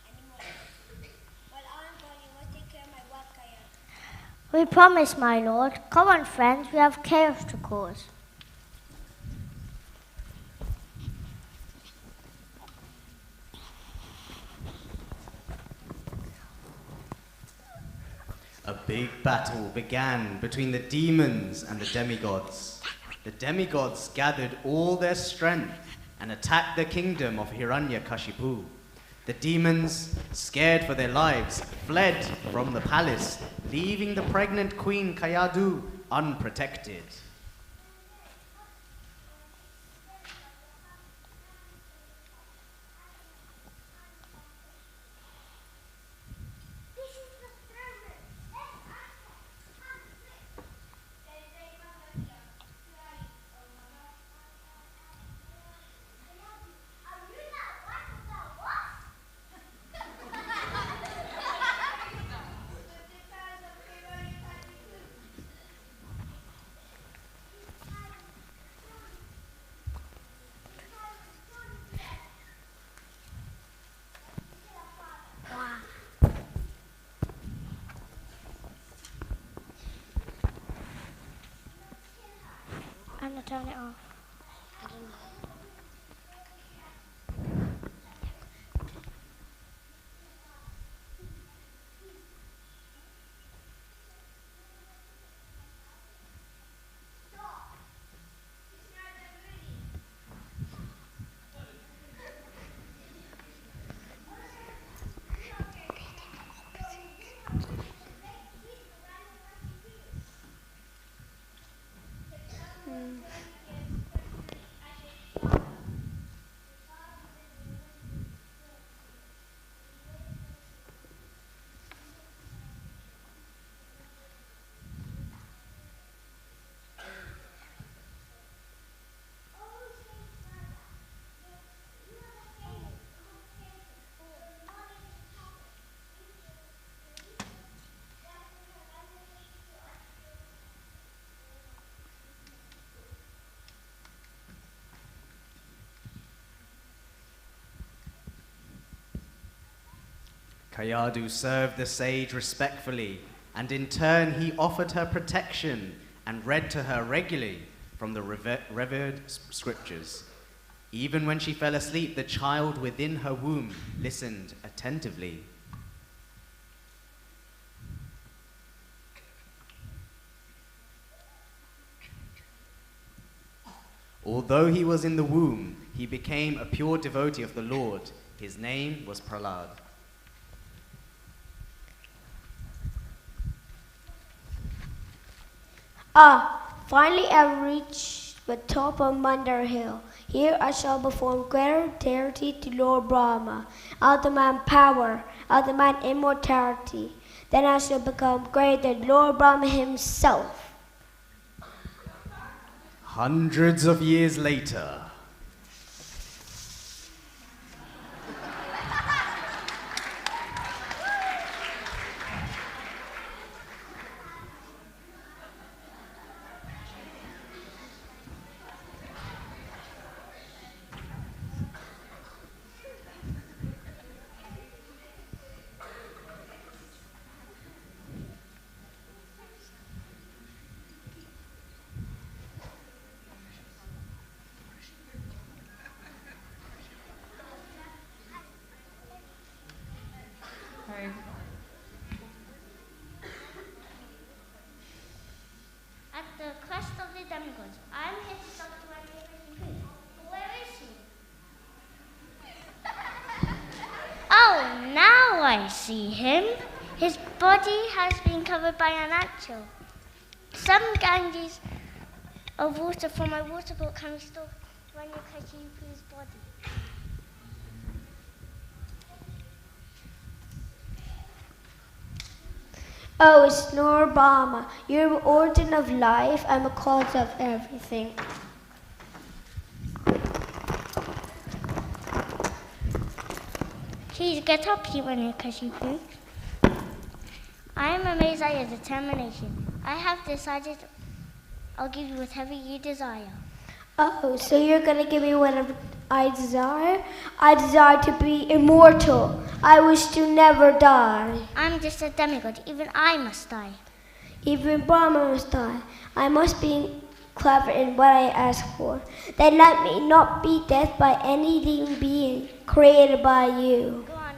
and immortality. While I'm gone, you must take care of my wife Kaya. We promise, my lord. Come on, friends, we have chaos to cause. A big battle began between the demons and the demigods. The demigods gathered all their strength and attacked the kingdom of Hiranyakashipu. The demons, scared for their lives, fled from the palace, leaving the pregnant queen Kayadu unprotected. Anna, turn it off. Kayadu served the sage respectfully, and in turn he offered her protection and read to her regularly from the revered scriptures. Even when she fell asleep, the child within her womb listened attentively. Although he was in the womb, he became a pure devotee of the Lord. His name was Prahlad. Finally I reached the top of Mandar Hill. Here I shall perform greater charity to Lord Brahma. I'll demand power, I'll demand immortality. Then I shall become greater than Lord Brahma himself. Hundreds of years later, At the quest of the demigods, I'm here to talk to my favorite food. Where is he? Oh, now I see him. His body has been covered by an actual. Some ganges of water from my water boat can restore Ranyakashipu's body. Oh, it's Lord Brahma. You're the origin of life and the cause of everything. Please get up, Human Kashipu. I am amazed at your determination. I have decided I'll give you whatever you desire. Oh, so you're gonna give me whatever I desire? I desire to be immortal. I wish to never die. I'm just a demigod. Even I must die. Even Brahma must die. I must be clever in what I ask for. Then let me not be death by any living being created by you. Go on.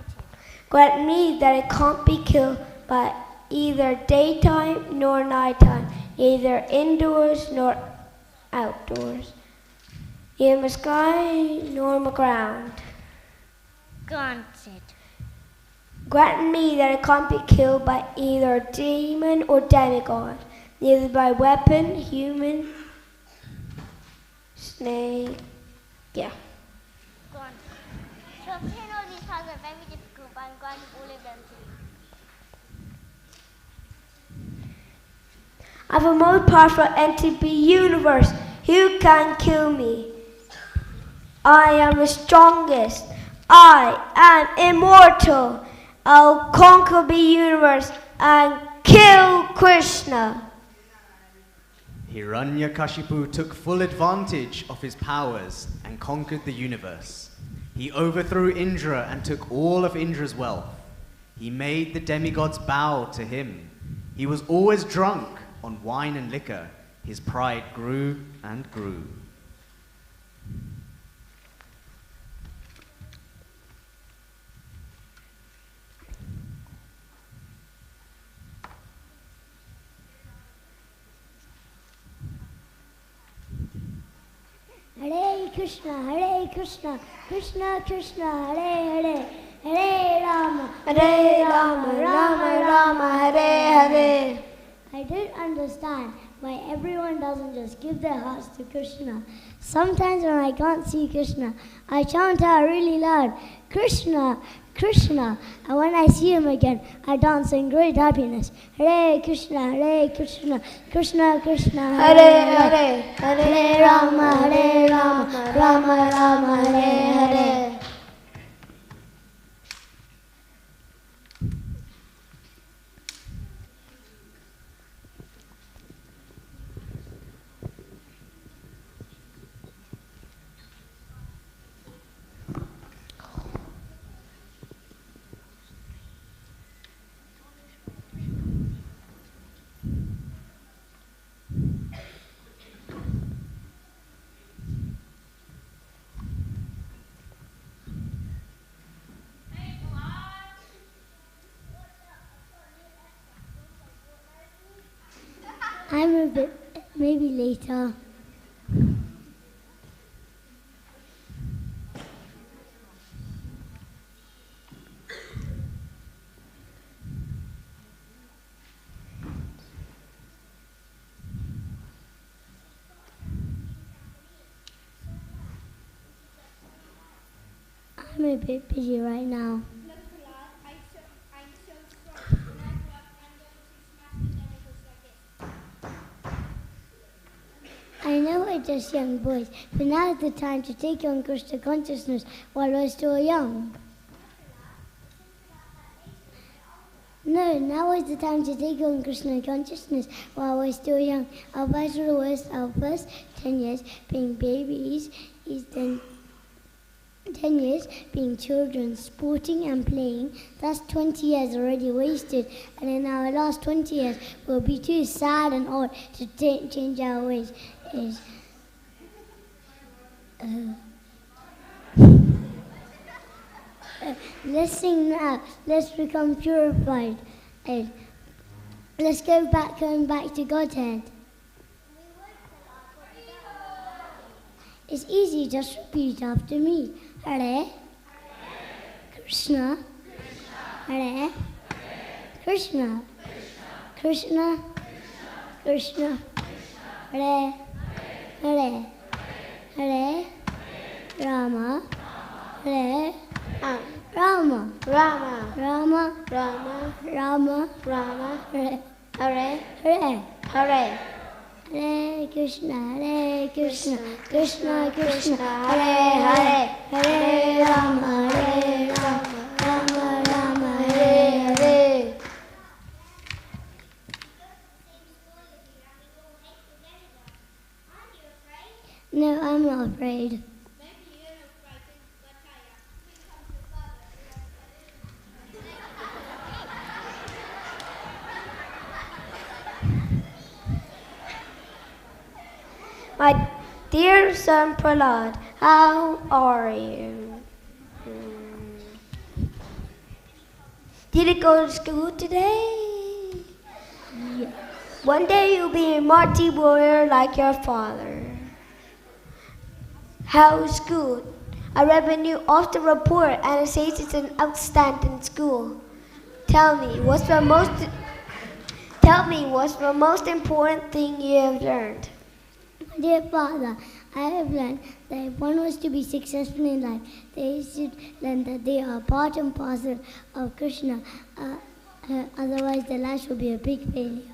Grant me that I can't be killed by either daytime nor nighttime, neither indoors nor outdoors, neither the sky nor the ground. Granted. Grant me that I can't be killed by either demon or demigod, neither by weapon, human, snake, Go on. To obtain all these powers are very difficult, but I'm granting all of them to you. I'm the most powerful entity in the universe. Who can kill me? I am the strongest. I am immortal. I'll conquer the universe and kill Krishna. Hiranyakashipu took full advantage of his powers and conquered the universe. He overthrew Indra and took all of Indra's wealth. He made the demigods bow to him. He was always drunk on wine and liquor. His pride grew and grew. Hare Krishna, Krishna Krishna, Hare Hare, Hare Rama, Rama Rama, Hare Hare. I don't understand why everyone doesn't just give their hearts to Krishna. Sometimes when I can't see Krishna, I chant out really loud, Krishna, Krishna. And when I see him again, I dance in great happiness. Hare Krishna, Krishna Krishna, Hare Hare, Hare Rama, Rama Rama, Hare Hare. I'm a bit, maybe later. I'm a bit busy right now. I know we're just young boys, but now is the time to take on Krishna consciousness while we're still young. No, now is the time to take on Krishna consciousness while we're still young. Our first 10 years being babies is then 10 years being children, sporting and playing. That's 20 years already wasted. And in our last 20 years, we'll be too sad and old to change our ways. Let's sing now. Let's become purified. Let's going back to Godhead. It's easy, just repeat after me. Hare Krishna, Hare Krishna, Krishna Krishna, Hare Hare, Hare Rama, Hare Rama, Rama, Rama, Rama, Rama, Rama, Hare, Hare, Hare. Hare. Hare Krishna, Krishna Krishna, Krishna, Hare, Hare, Hare Rama, Hare Rama, Rama Rama, Hare Hare. No, I'm not afraid. My dear son Prahlad, how are you? Did you go to school today? Yes. One day you'll be a mighty warrior like your father. How's school? I read a new author report and it says it's an outstanding school. Tell me, what's the most important thing you have learned? Dear Father, I have learned that if one was to be successful in life, they should learn that they are part and parcel of Krishna. Otherwise, their life will be a big failure.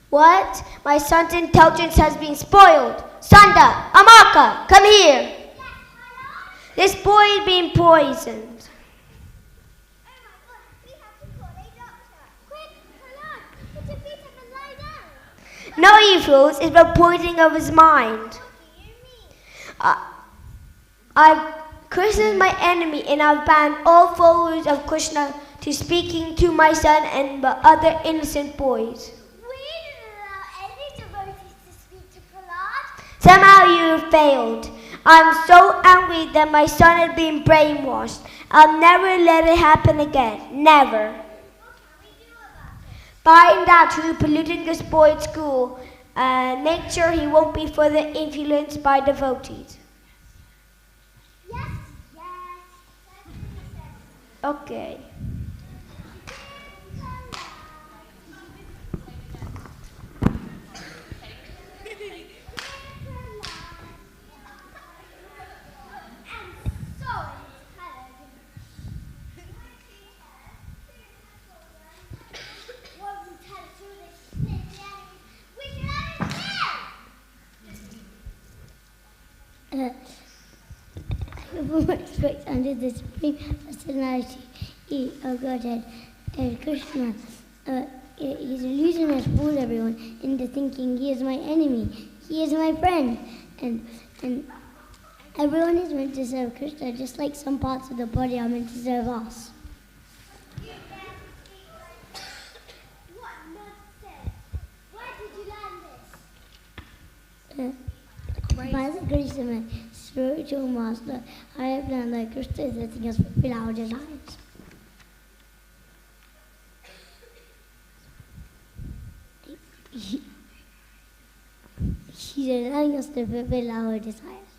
What? My son's intelligence has been spoiled. Sanda, Amaka, come here. This boy is being poisoned. No, you fools, it's the poisoning of his mind. Krishna is my enemy, and I've banned all followers of Krishna to speaking to my son and the other innocent boys. We didn't allow any devotees to speak to Prahlad. Somehow you have failed. I'm so angry that my son has been brainwashed. I'll never let it happen again. Never. Find out who polluted this boy at school and make sure he won't be further influenced by devotees. Yes. Okay. Respect under the supreme personality of Godhead, Krishna. He's illusion has fooled everyone into thinking he is my enemy, he is my friend, and everyone is meant to serve Krishna, just like some parts of the body are meant to serve us. What nonsense! Where did you learn this? By the grace of my spiritual master, I have learned that Krishna is letting us fulfill our desires. He's allowing us to fulfill our desires.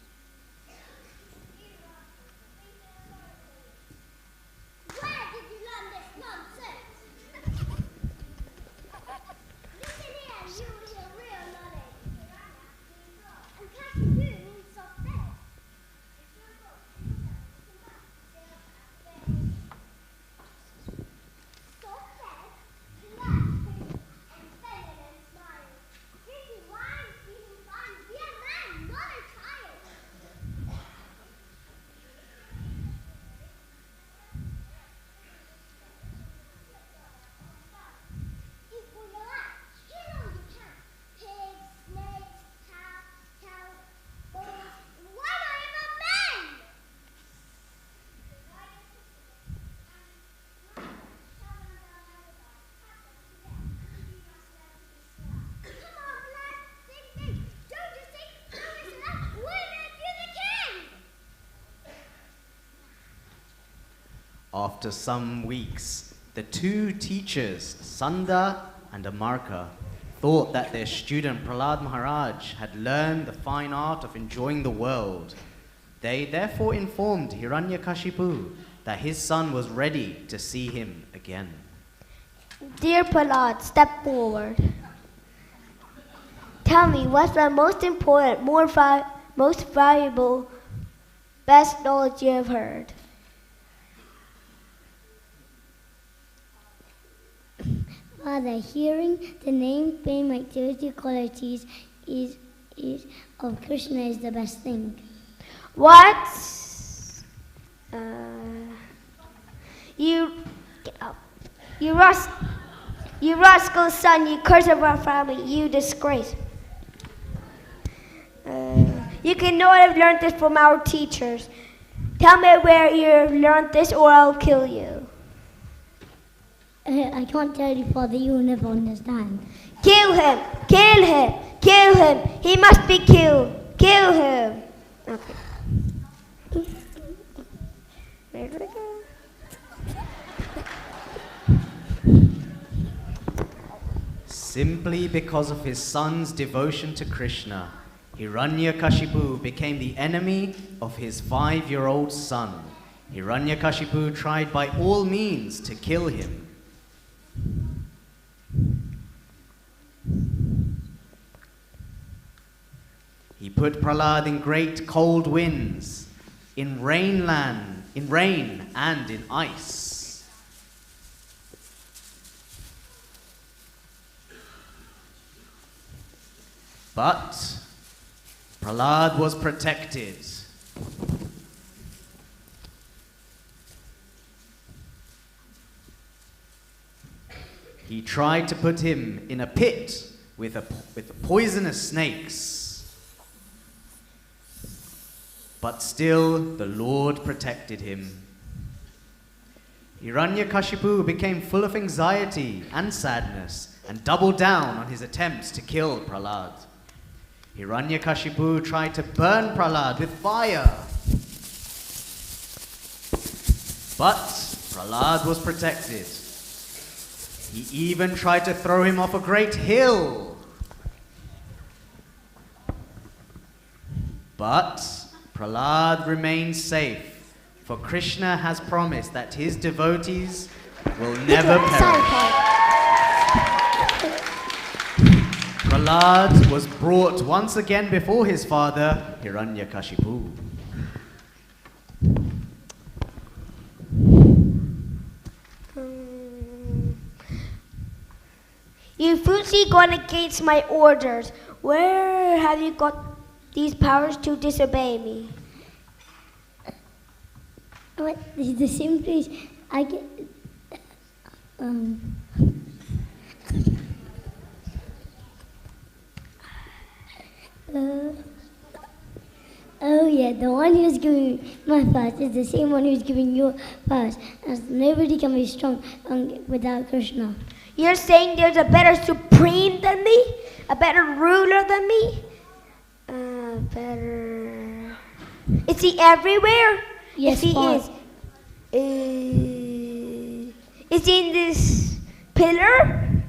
Where did you learn this nonsense? Listen here, you will hear real knowledge. And Kashibu means soft bed. Soft bed, relaxed, and feminine smile. Drinking wine, speaking fun, be a man, not a child. Equal your life, kill all you can. Pigs, snakes, cows, bulls. Why not even men? Come on, lad, sing. Don't just sing, don't listen up. Women, you're the king. After some weeks, the two teachers, Sanda and Amarka, thought that their student Prahlad Maharaj had learned the fine art of enjoying the world. They therefore informed Hiranyakashipu that his son was ready to see him again. Dear Prahlad, step forward. Tell me, what's the most important, most valuable, best knowledge you have heard? Father, hearing the name, fame, activity, qualities is of Krishna is the best thing. What? You rascal son, you curse of our family, you disgrace. You cannot have learned this from our teachers. Tell me where you learned this or I'll kill you. I can't tell you, Father, you will never understand. Kill him! Kill him! Kill him! He must be killed! Kill him! Okay. Where did I go? Simply because of his son's devotion to Krishna, Hiranyakashipu became the enemy of his 5-year-old son. Hiranyakashipu tried by all means to kill him. He put Prahlad in great cold winds, in rain and in ice. But Prahlad was protected. He tried to put him in a pit with poisonous snakes. But still, the Lord protected him. Hiranyakashipu became full of anxiety and sadness and doubled down on his attempts to kill Prahlad. Hiranyakashipu tried to burn Prahlad with fire. But Prahlad was protected. He even tried to throw him off a great hill. But Prahlad remained safe, for Krishna has promised that his devotees will never perish. Prahlad was brought once again before his father, Hiranyakashipu. You foolishly gone against my orders. Where have you got these powers to disobey me? What? This is the same place I get. Oh yeah, the one who's giving my powers is the same one who's giving your powers. As nobody can be strong without Krishna. You're saying there's a better supreme than me? A better ruler than me? Better... Is he everywhere? Yes, if he Father. Is he in this pillar?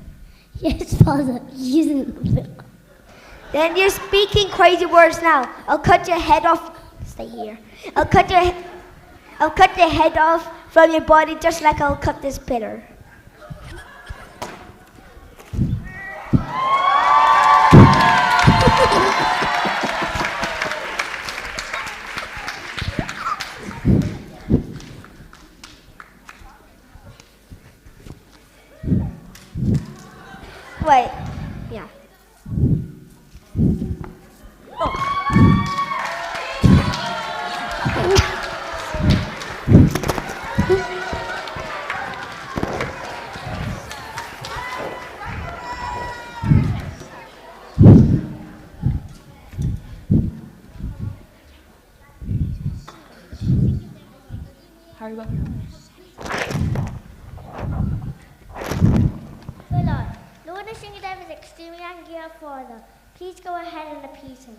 Yes, Father, he's in the pillar. Then you're speaking crazy words now. I'll cut your head off. Stay here. I'll cut your head off from your body just like I'll cut this pillar. Wait, yeah. Oh. Hurry up. Lord Nrsimhadev is extremely angry at Father. Please go ahead and appease him.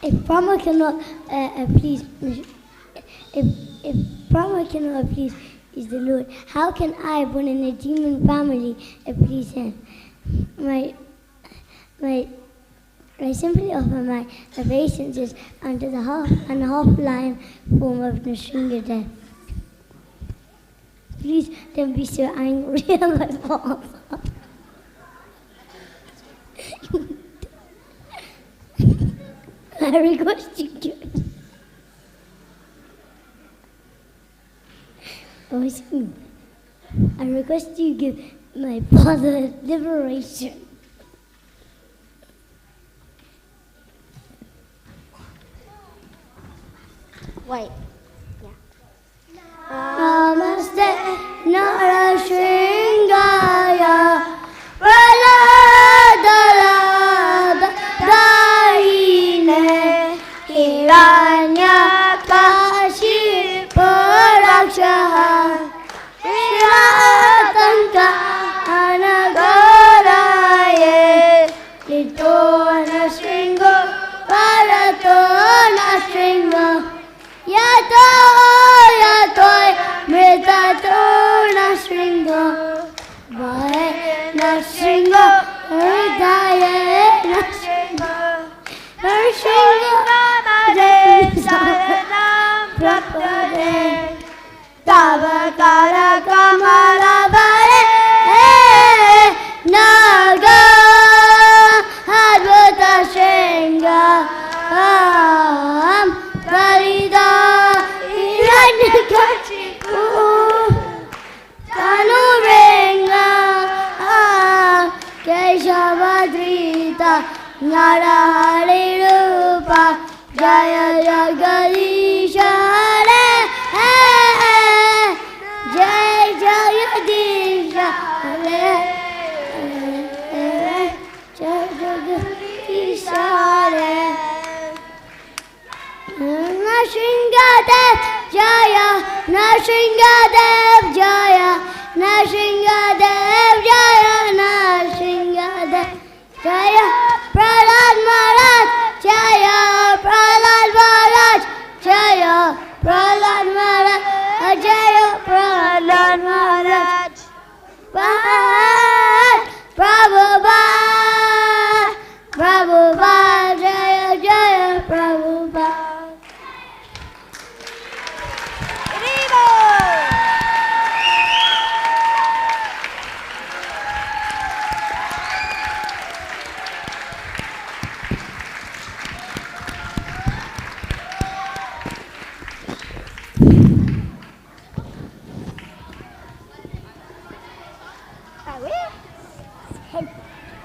If Brahma cannot appease, if Brahma cannot appease is the Lord, how can I, born in a demon family, appease him? I simply offer my obeisances unto the half-lion form of Nrsimhadev. Please don't be so angry at my father. I request you give. Oh, I request you give my father liberation. Wait. Namaste Narashingaya Daine Hiranyakashipu Rakshaha Shiratanka Anagaraye Litona Shringo Paratona Shringo Yato Mritatona Shringo Vaena Shringo Hridayena Shringo Shringo Namade Saranam Prapade Tavakara Kamala Vare Naga Advata Shringa Parida Hiranyakashipu Tanurenga Keshavadrita Narahari Rupa Jaya Jagadisha Hare Jai Jagadisha Hare Jai Jagadisha Hare Nashingadev Jaya Nashingadev Jaya Nashingadev Jaya Nashingadev Jaya Prahlad Maharaj Jaya Prahlad Maharaj Jaya Prahlad Maharaj Jaya Prahlad Maharaj Prabhupada Prabhupada Jaya Jaya Prabhupada.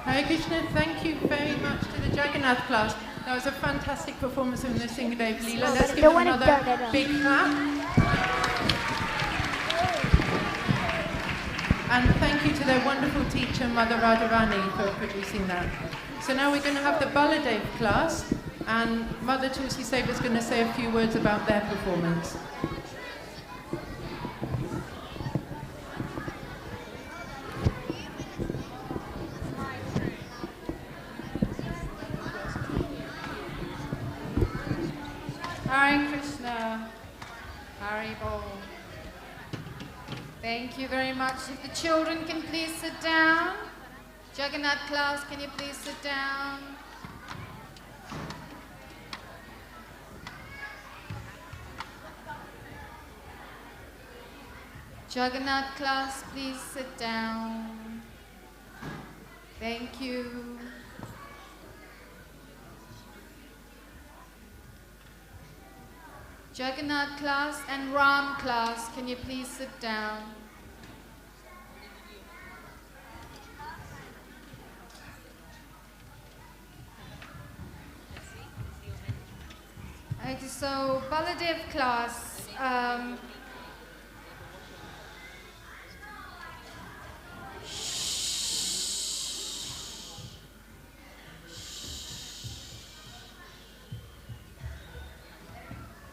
Hare Krishna, thank you very much to the Jagannath class. That was a fantastic performance in the Singadev Leela. Let's give them another big clap. And thank you to their wonderful teacher, Mother Radharani, for producing that. So now we're going to have the Baladev class, and Mother Tulsi Seva is going to say a few words about their performance. Hare Krishna, Hare Bol. Thank you very much. If the children can please sit down. Jagannath class, can you please sit down? Jagannath class, please sit down. Thank you. Jagannath class and Ram class, can you please sit down? Okay, so Baladev class,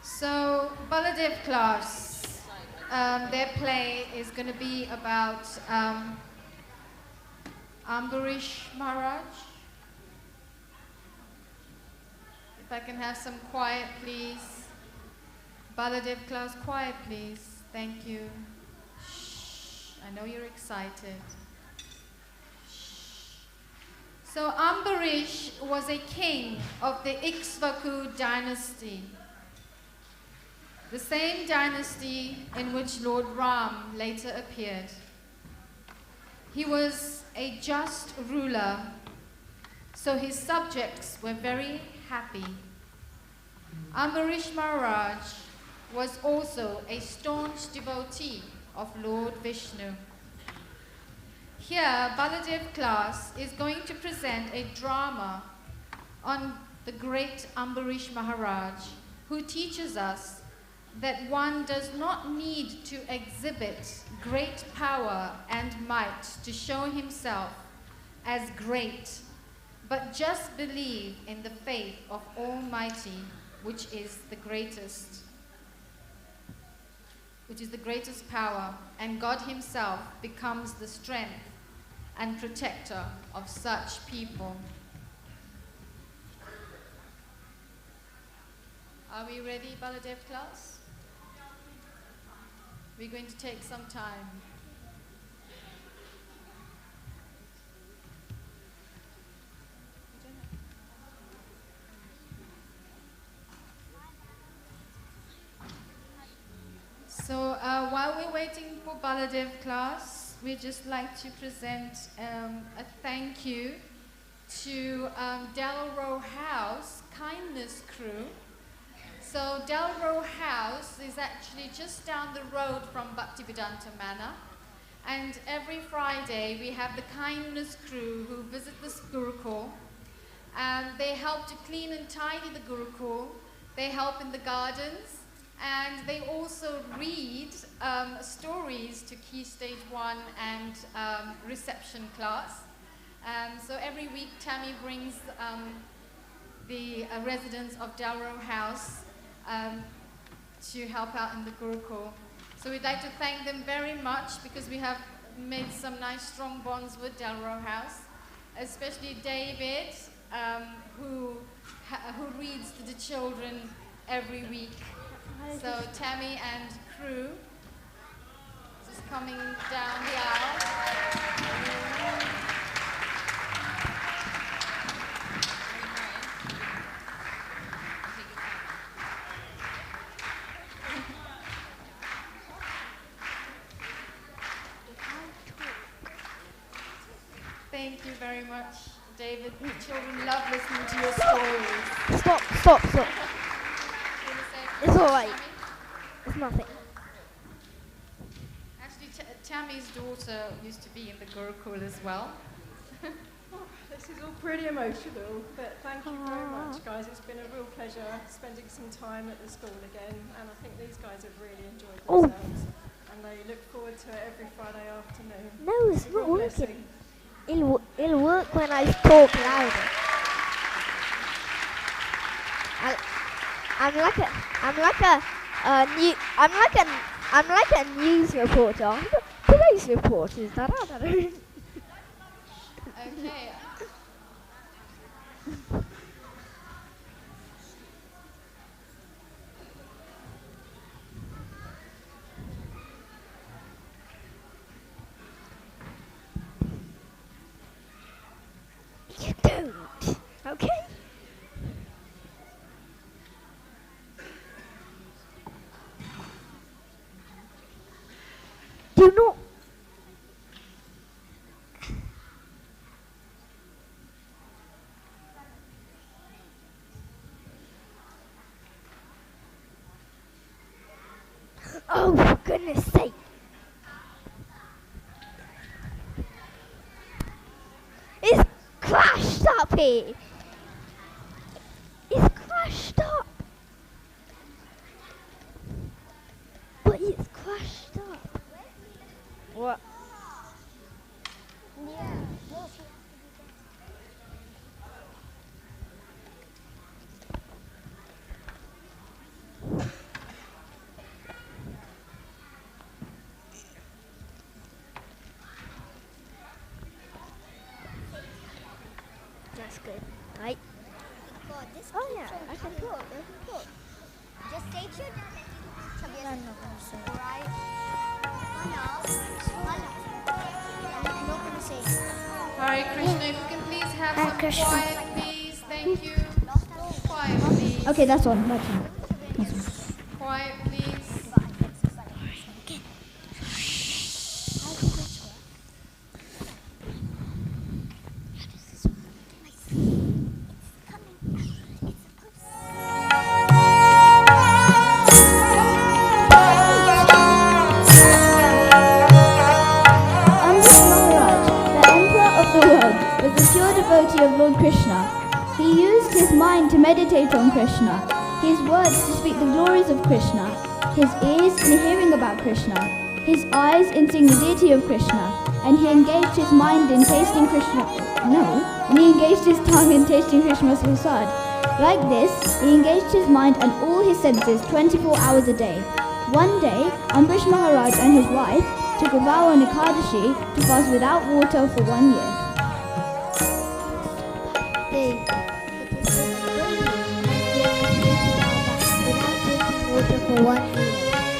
So, Baladev class, their play is going to be about Ambarish Maharaj. If I can have some quiet, please. Baladev class, quiet, please. Thank you. Shh. I know you're excited. Shh. So, Ambarish was a king of the Ikshvaku dynasty. The same dynasty in which Lord Ram later appeared. He was a just ruler, so his subjects were very happy. Ambarish Maharaj was also a staunch devotee of Lord Vishnu. Here, Baladev class is going to present a drama on the great Ambarish Maharaj, who teaches us that one does not need to exhibit great power and might to show himself as great, but just believe in the faith of Almighty, which is the greatest power, and God himself becomes the strength and protector of such people. Are we ready, Baladev class? We're going to take some time. So while we're waiting for Baladev class, we'd just like to present a thank you to Delrow House Kindness Crew. So Delrow House is actually just down the road from Bhaktivedanta Manor. And every Friday we have the Kindness Crew who visit this Gurukul. And they help to clean and tidy the Gurukul. They help in the gardens. And they also read stories to Key Stage 1 and reception class. So every week Tammy brings the residents of Delrow House to help out in the Gurukul. So we'd like to thank them very much because we have made some nice strong bonds with Delrow House, especially David, who reads to the children every week. So Tammy and crew just coming down the aisle. Thank you very much, David. The children love listening to your stories. Stop. It's alright. It's nothing. Actually, Tammy's daughter used to be in the Gurukul as well. This is all pretty emotional, but thank you very much, guys. It's been a real pleasure spending some time at the school again, and I think these guys have really enjoyed themselves, and they look forward to it every Friday afternoon. No, it's not working. It'll work when I talk louder. I'm like a news reporter. Today's report is that. Okay. You don't, okay? Do not. Oh, for goodness sake. It's crashed up here. It's crashed up. But it's crashed up. What? Yeah. That's good. Right. Oh yeah, I can talk. Just stay tuned. I'm not gonna say. Alright? I'm not gonna say. Hare Krishna, if you can please have Hare some Krishna. quiet, please. Thank you. Quiet, please. Okay, that's all. That's all. Quiet, please. Lord Krishna. He used his mind to meditate on Krishna, his words to speak the glories of Krishna, his ears in hearing about Krishna, his eyes in seeing the deity of Krishna, and he engaged his mind in tasting Krishna. And he engaged his tongue in tasting Krishna's prasad. Like this, he engaged his mind and all his senses 24 hours a day. One day, Ambrish Maharaj and his wife took a vow on Ekadashi to fast without water for 1 year. For 1 year.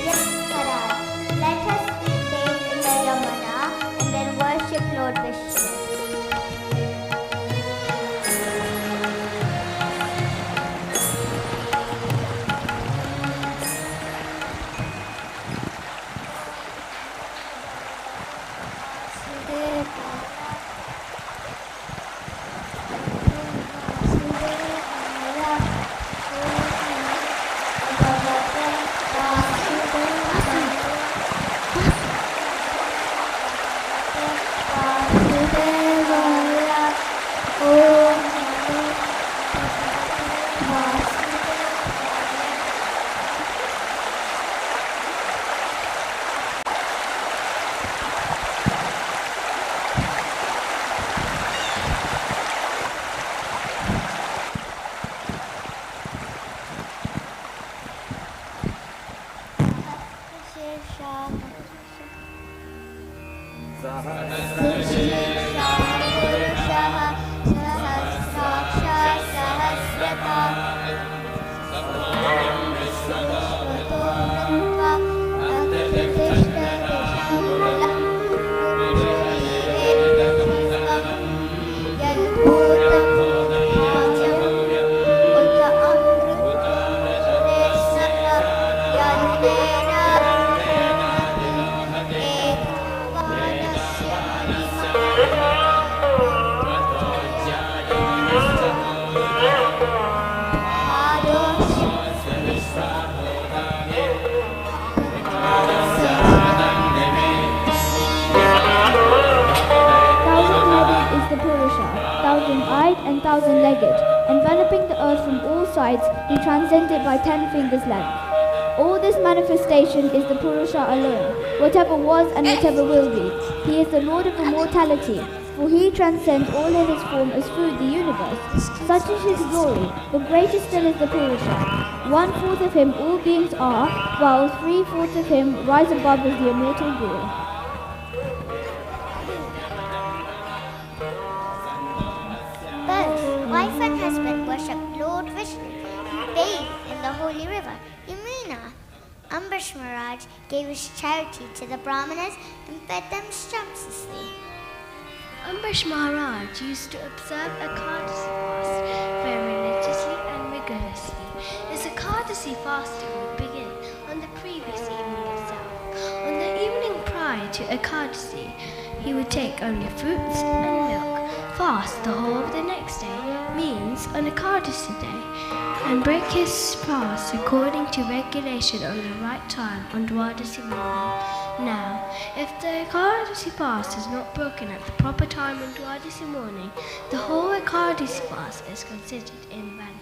Yes, Maharaj. Let us bathe in the Yamuna and then worship Lord Vishnu. And thousand-legged, enveloping the earth from all sides, he transcends it by 10 fingers length. All this manifestation is the Purusha alone, whatever was and whatever will be. He is the Lord of immortality, for he transcends all in his form as through the universe. Such is his glory, but greater still is the Purusha. 1/4 of him all beings are, while 3/4 of him rise above as the immortal Guru. Wife and husband worship Lord Vishnu and bathe in the holy river, Yamuna. Ambrish Maharaj gave his charity to the Brahmanas and fed them sumptuously. Ambrish Maharaj used to observe Ekadasi fast very religiously and rigorously. This Ekadasi fasting would begin on the previous evening itself. On the evening prior to Ekadasi, he would take only fruits and milk. Fast the whole of the next day means on Ekadasi day, and break his fast according to regulation on the right time on Dwadasi morning. Now, if the Ekadasi fast is not broken at the proper time on Dwadasi morning, the whole Ekadasi fast is considered invalid.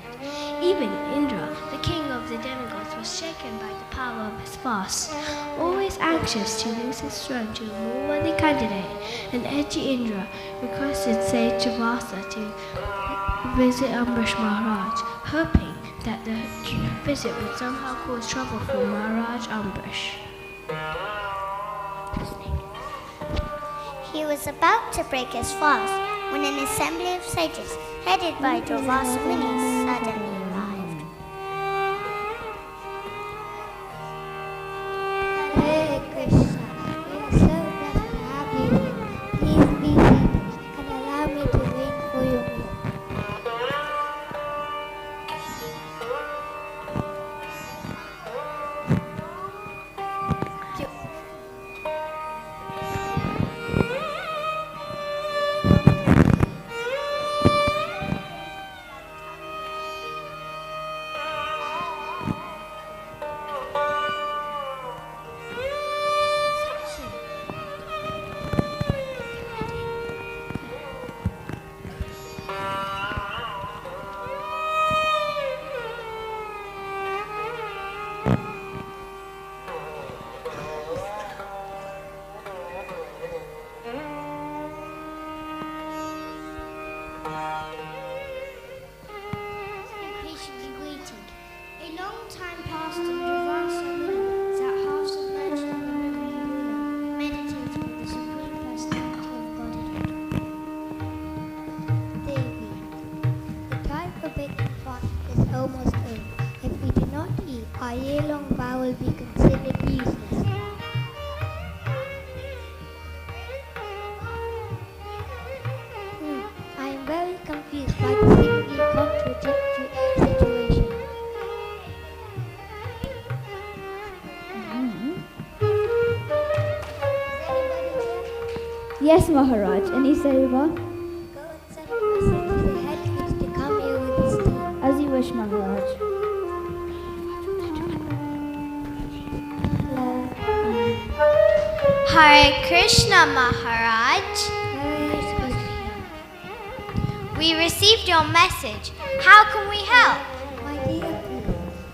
Even Indra, the king of the demigods, was shaken by the power of his fast. Always anxious to lose his throne to a more worthy candidate, and edgy Indra requested sage Vasa to visit Ambrish Maharaj, hoping that the visit would somehow cause trouble for Maharaj Ambrish. He was about to break his fast when an assembly of sages, headed by Durvasa Munis, suddenly arrived. Hare Krishna, we are so glad to have you here. Please be seated and allow me to wait for you. Patiently waiting. A long time passed and Durvasa Muni sat half submerged in the river Yamuna, meditating on the Supreme Personality of Godhead. Devi, the time for making fast is almost over. If we do not eat, our year-long vow will be considered useless. I am very confused by the seemingly contradictory situation. Yes, Maharaj. Any seva? Go and send a message to the head priest to come here with his team. As you wish, Maharaj. Hare Krishna, Maharaj. We received your message. How can we help? My dear priest,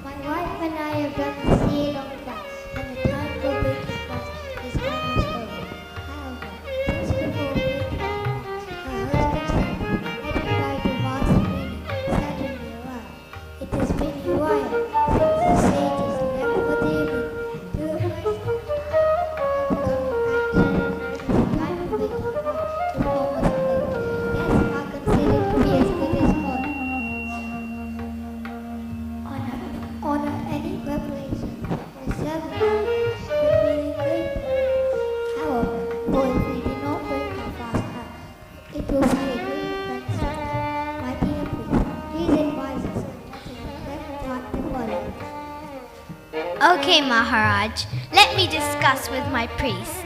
my wife and I have done this year-long fast, and the time for breaking fast is almost over. However, just before breaking fast, her husband said, headed by Durvasa Muni, suddenly arrived. It has been a while since the sages left for Devi. Do it myself. The time for breaking fast is almost over. Yes, I consider it to be as good as God. Honor any revelation or servant would be a great thing. However, for if we do not break our fast up, it will be a great offense to us. My dear priest, please advise us on what is the best path to follow. Okay, Maharaj. Let me discuss with my priests.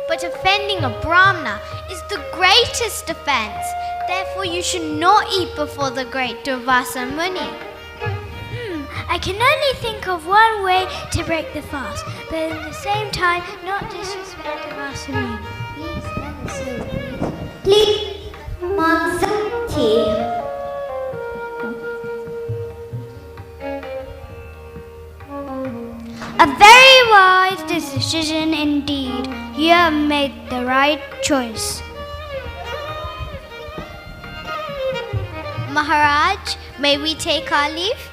But offending a Brahmana is the greatest offense. Therefore, you should not eat before the great Durvasa Muni. I can only think of one way to break the fast, but at the same time not disrespect the Vasuni. Please tell us so, please. Mansati. A very wise decision indeed. You have made the right choice. Maharaj, may we take our leave?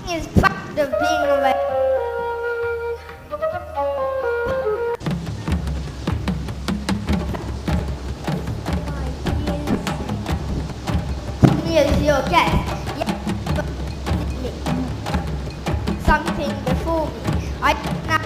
Is proud of being away. Me as your guest. Something before me. I now.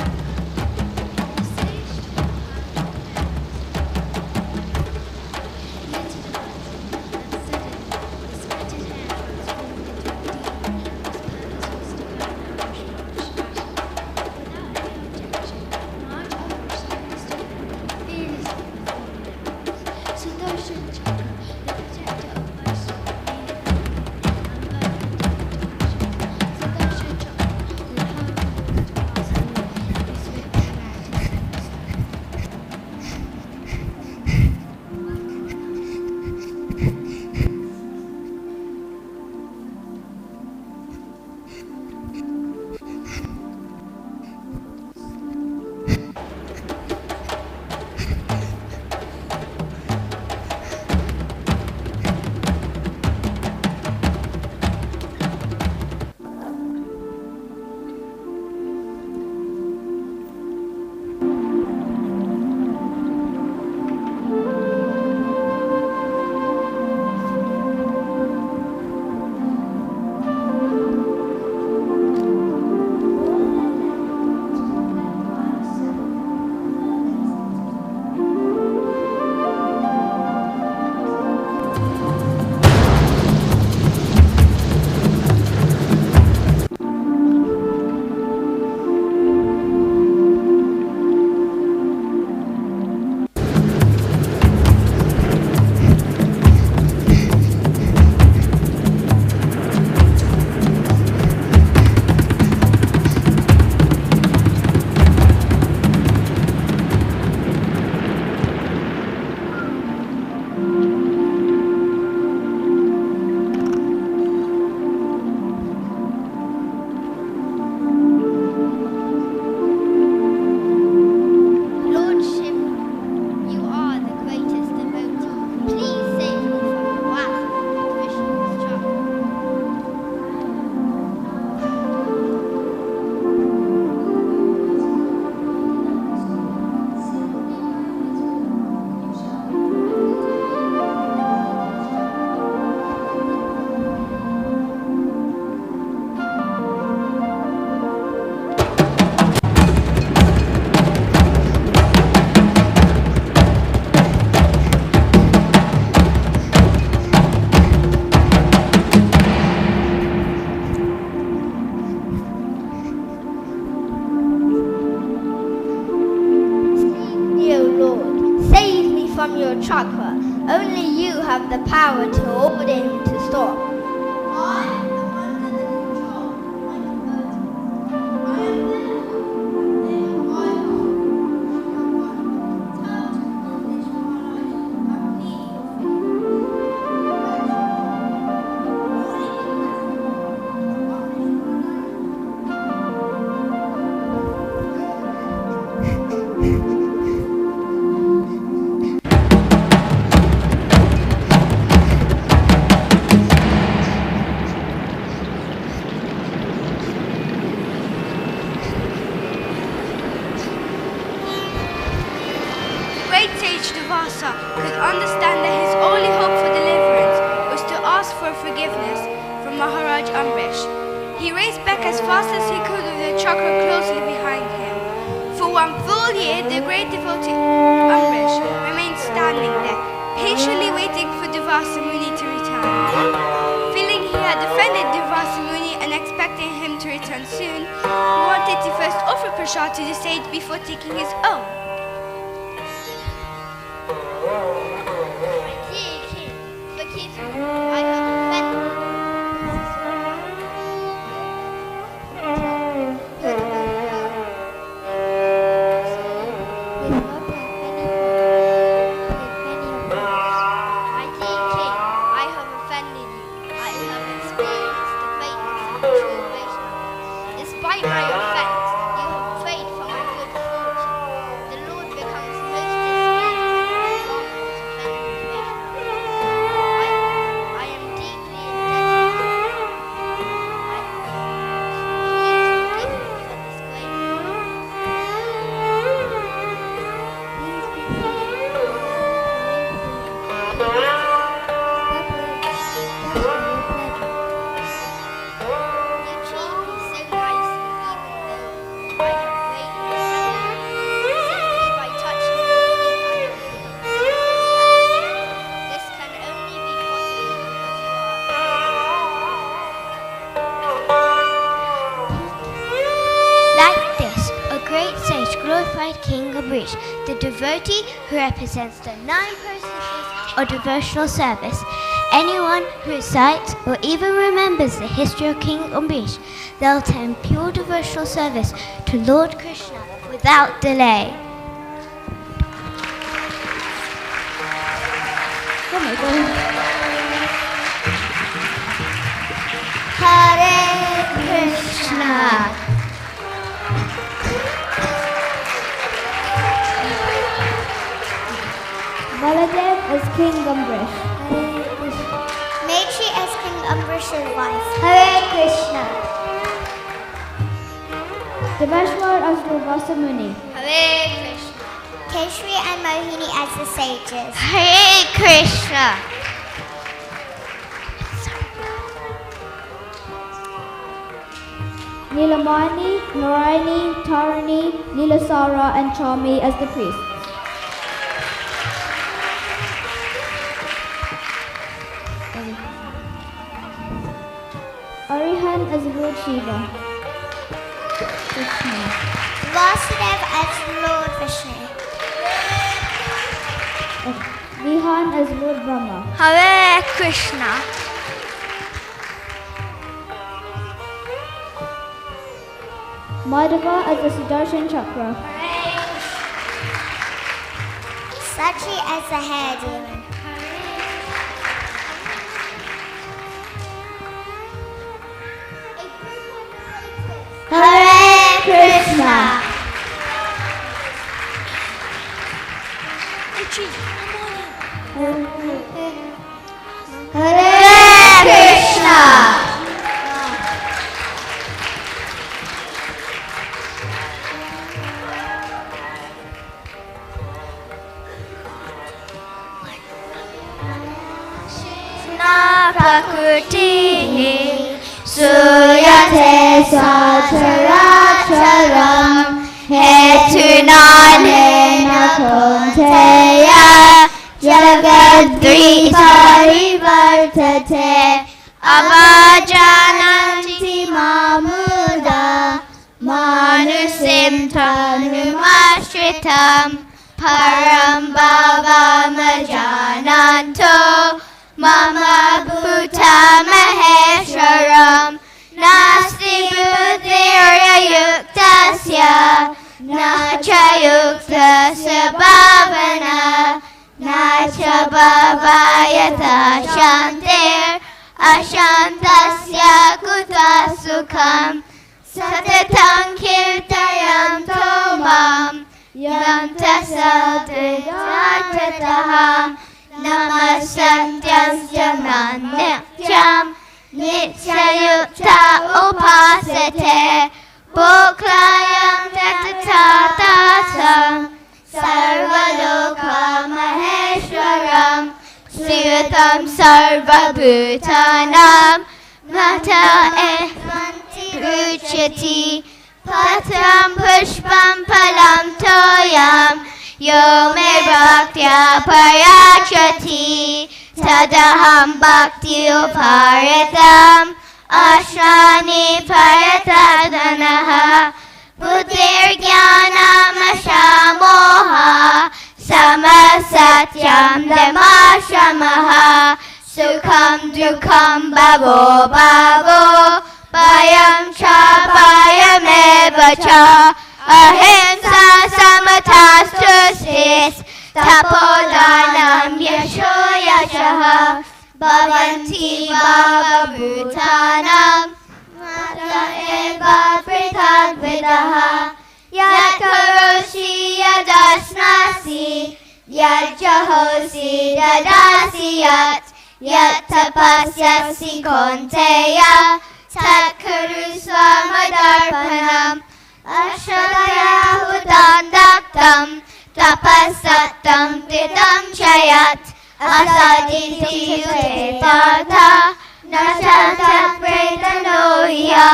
Maharaj Amrish. He raced back as fast as he could with the chakra closely behind him. For 1 full year, the great devotee Amrish remained standing there, patiently waiting for Durvasa Muni to return. Feeling he had offended Durvasa Muni and expecting him to return soon, he wanted to first offer prasad to the sage before taking his own. Dear king, forgive me, I have offended you. My dear king, I have offended you. I have experienced the greatness of the true Vaishnava. Despite my offense, you have prayed for my good fortune. The Lord becomes most displeased when examples offending the Vaishnava. I am deeply indebted to you. Please forgive me for this great King Amrish, the devotee who represents the 9 processes of devotional service. Anyone who recites or even remembers the history of King Amrish, they'll attend pure devotional service to Lord Krishna without delay. Oh my God. Hare Krishna. Baladev as King Amrish. Maitri as King Amrish's wife. Hare Krishna. Devashwar as Durvasa Muni. Hare Krishna. Keshri and Mohini as the sages. Hare Krishna. Nilamani, Narayani, Tarani, Nilasara and Chami as the priests. Arihan as Lord Shiva. Krishna. Vasudev as Lord Vishnu. Vihan as Lord Brahma. Hare Krishna. Madhava as the Sudarshan Chakra. Sachi as the hair demon. Hare Krishna. Hare Krishna. Prakriti Suyate Sacharacharam Hetunanena Konteya Jagadrita Rivartate Avajananti Mamuda Manusim Tanumashritam Param Bhavamajananto Mama Bhuta Maheshwaram Nasti Buddhirya Yuktasya Nacha Yuktasya Bhavana Nacha Bhavayata Shantir Ashantasya Kuta Sukham Satatam Kirtayam Tomam Yanta Sadhya Namasantyasya Nityam Nityayukta Upasate Bhoklayam Tatatatasam Sarvaloka Maheshwaram Sriyatam Sarvabhutanam Mata evanti ruchati Patram pushpam palam toyam Yo me bhaktya parachati Tadaham bhakti uparitam Ashrani paratadanaha Buddhir jnanam ashamoha Samasatyam damashamaha Sukham dukham bhavo bhavo Payam cha payameva cha Ahimsa samatastusis Tapodanam yasho yashaha Bhavanti bhavabhutanam Mata eva pritadvidaha Yat karoshi yadasnasi Yat jahosi dadasi yat Yat tapasyasi konteya Tat kuru swamadarpanam Ashadaya hudandaktam Tapasattam titam chayat Asadinti ute partha Nachatat pretanoya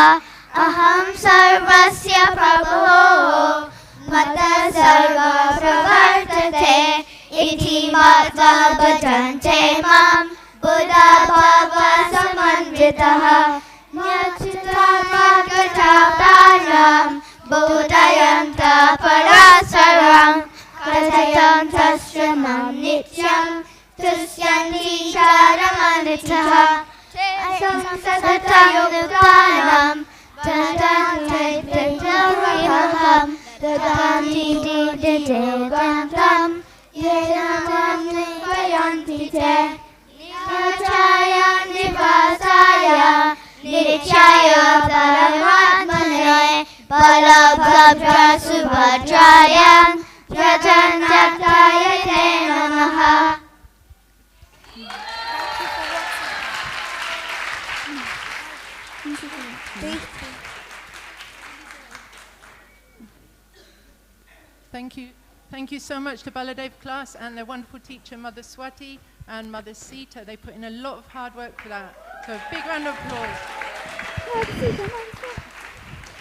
Aham sarvasya prabho Mata sarva pravartate Iti matva bhajante mam Buddha bhava samanvitaha Nyachitamagatapranam Bodhayanta parasaram Kathayanta shramam nityam Tusyanti charamanitaha Samsatam nuttanam Tadante tetariham Dadanti devantam Yedantam nivayanti te Nichaya nivasaya Nichaya paramatmane Balabhabdra subhadraya Rajandaktaya te namaha. Thank you. Thank you so much to Baladev class and their wonderful teacher, Mother Swati and Mother Sita. They put in a lot of hard work for that. So a big round of applause.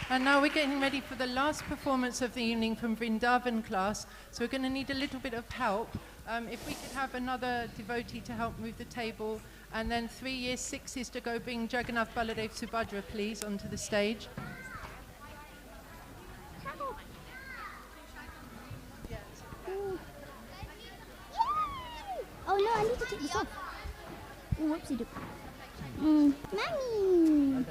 And now we're getting ready for the last performance of the evening from Vrindavan class. So we're going to need a little bit of help. If we could have another devotee to help move the table. And then 3 years 6s to go bring Jagannath Baladev Subhadra, please, onto the stage. Oh no, I need to take this off. Oh, whoopsie do. Mommy!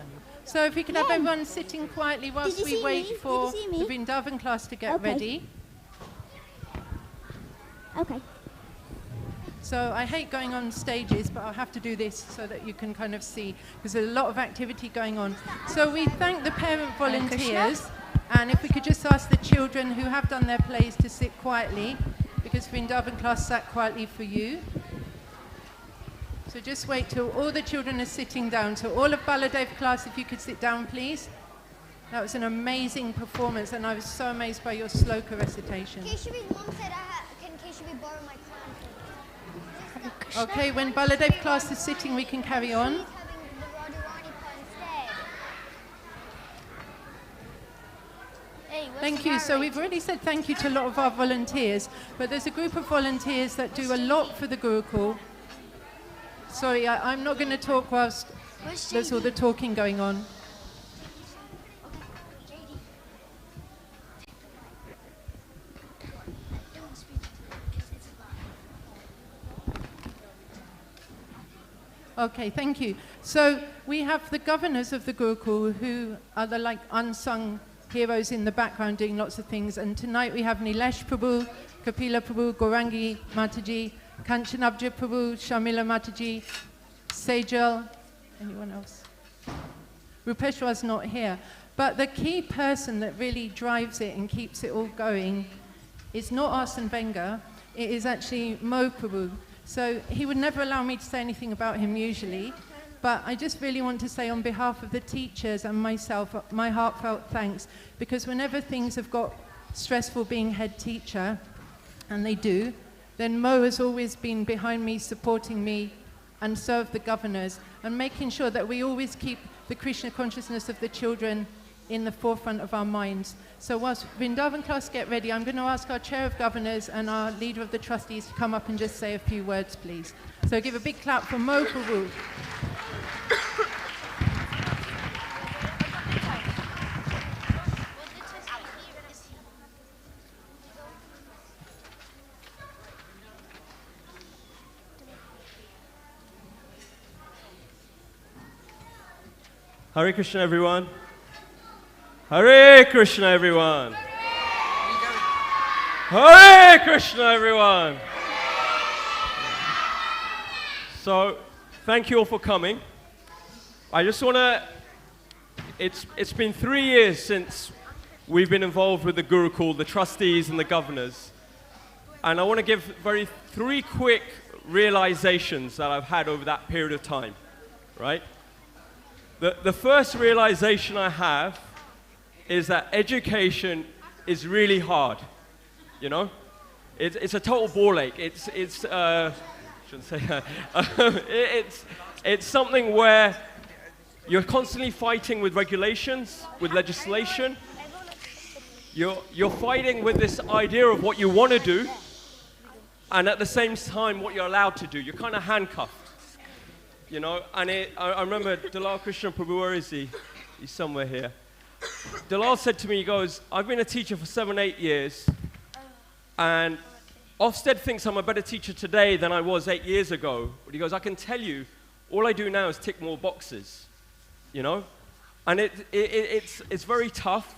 So if we could have everyone sitting quietly whilst we wait for the Vrindavan class to get ready. Okay. So I hate going on stages, but I'll have to do this so that you can kind of see, because there's a lot of activity going on. So we thank the parent volunteers, and if we could just ask the children who have done their plays to sit quietly, because Vrindavan class sat quietly for you. So just wait till all the children are sitting down. So all of Baladev class, if you could sit down, please. That was an amazing performance, and I was so amazed by your sloka recitation. Keshavi's mom said, can Keshavi borrow my crown? Okay, when Baladev class is sitting, we can carry on. Thank you. So we've already said thank you to a lot of our volunteers, but there's a group of volunteers that do a lot for the Gurukul. Sorry, I'm not going to talk whilst there's all the talking going on. Okay, thank you. So we have the governors of the Gurukul who are the like unsung heroes in the background doing lots of things. And tonight we have Nilesh Prabhu, Kapila Prabhu, Gorangi Mataji, Kanchanabja Prabhu, Shamila Mataji, Sejal, anyone else? Rupeshwar's not here. But the key person that really drives it and keeps it all going is not Arsene Wenger, it is actually Mo Prabhu. So he would never allow me to say anything about him usually, but I just really want to say on behalf of the teachers and myself, my heartfelt thanks, because whenever things have got stressful being head teacher, and they do, then Mo has always been behind me, supporting me, and serve the governors, and making sure that we always keep the Krishna consciousness of the children in the forefront of our minds. So whilst Vrindavan class get ready, I'm going to ask our Chair of Governors and our Leader of the Trustees to come up and just say a few words, please. So give a big clap for Mo Baru. Hare Krishna, everyone. Hare Krishna, everyone. Hare Krishna, everyone. So, thank you all for coming. I just want to, it's been 3 years since we've been involved with the Gurukul, the trustees and the governors. And I want to give three quick realizations that I've had over that period of time, right? The first realization I have is that education is really hard, you know? It's a total ball ache. Shouldn't say it's something where you're constantly fighting with regulations, with legislation. You're fighting with this idea of what you want to do, and at the same time what you're allowed to do. You're kind of handcuffed. You know, and I remember Dalal Krishna Prabhu, where is he? He's somewhere here. Dalal said to me, he goes, I've been a teacher for 7-8 years, and Ofsted thinks I'm a better teacher today than I was 8 years ago. But he goes, I can tell you, all I do now is tick more boxes, you know? And it's very tough.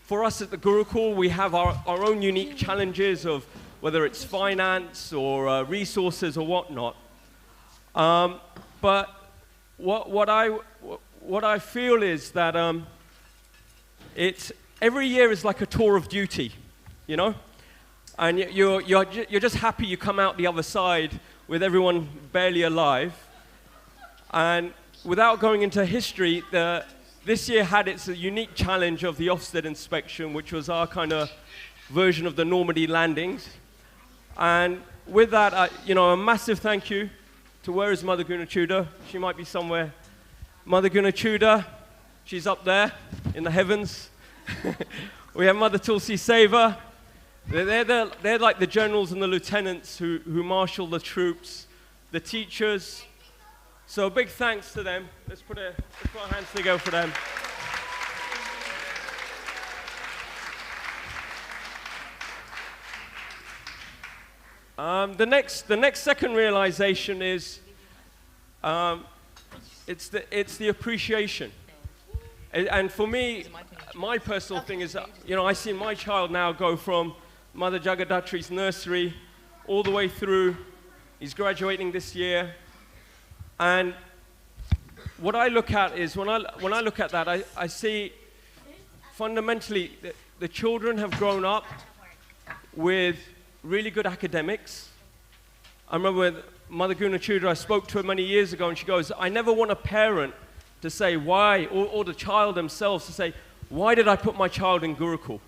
For us at the Gurukul, we have our own unique challenges of whether it's finance or resources or whatnot. But what I feel is that it's every year is like a tour of duty, you know, and you're just happy you come out the other side with everyone barely alive. And without going into history, this year had its unique challenge of the Ofsted inspection, which was our kind of version of the Normandy landings. And with that, you know, a massive thank you to where is Mother Gunachuda? She might be somewhere. Mother Gunachuda, she's up there in the heavens. We have Mother Tulsi Seva. They're like the generals and the lieutenants who marshal the troops, the teachers. So a big thanks to them. Let's put our hands together for them. The next second realization is it's the appreciation. And for me, my personal thing is that, you know, I see my child now go from Mother Jagadatri's nursery all the way through. He's graduating this year. And what I look at is, when I look at that, I see fundamentally that the children have grown up with really good academics. I remember with Mother Gunachuda, I spoke to her many years ago, and she goes, I never want a parent to say why, or the child themselves to say, why did I put my child in Gurukul?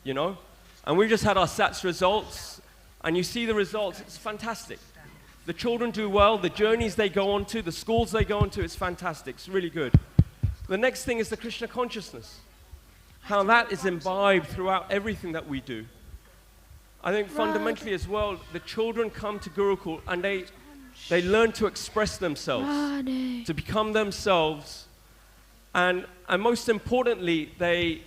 You know? And we just had our SATS results, and you see the results, it's fantastic. The children do well, the journeys they go on to, the schools they go on to, it's fantastic, it's really good. The next thing is the Krishna consciousness. How that is imbibed throughout everything that we do. I think fundamentally as well, the children come to Gurukul and they learn to express themselves, to become themselves, and most importantly, they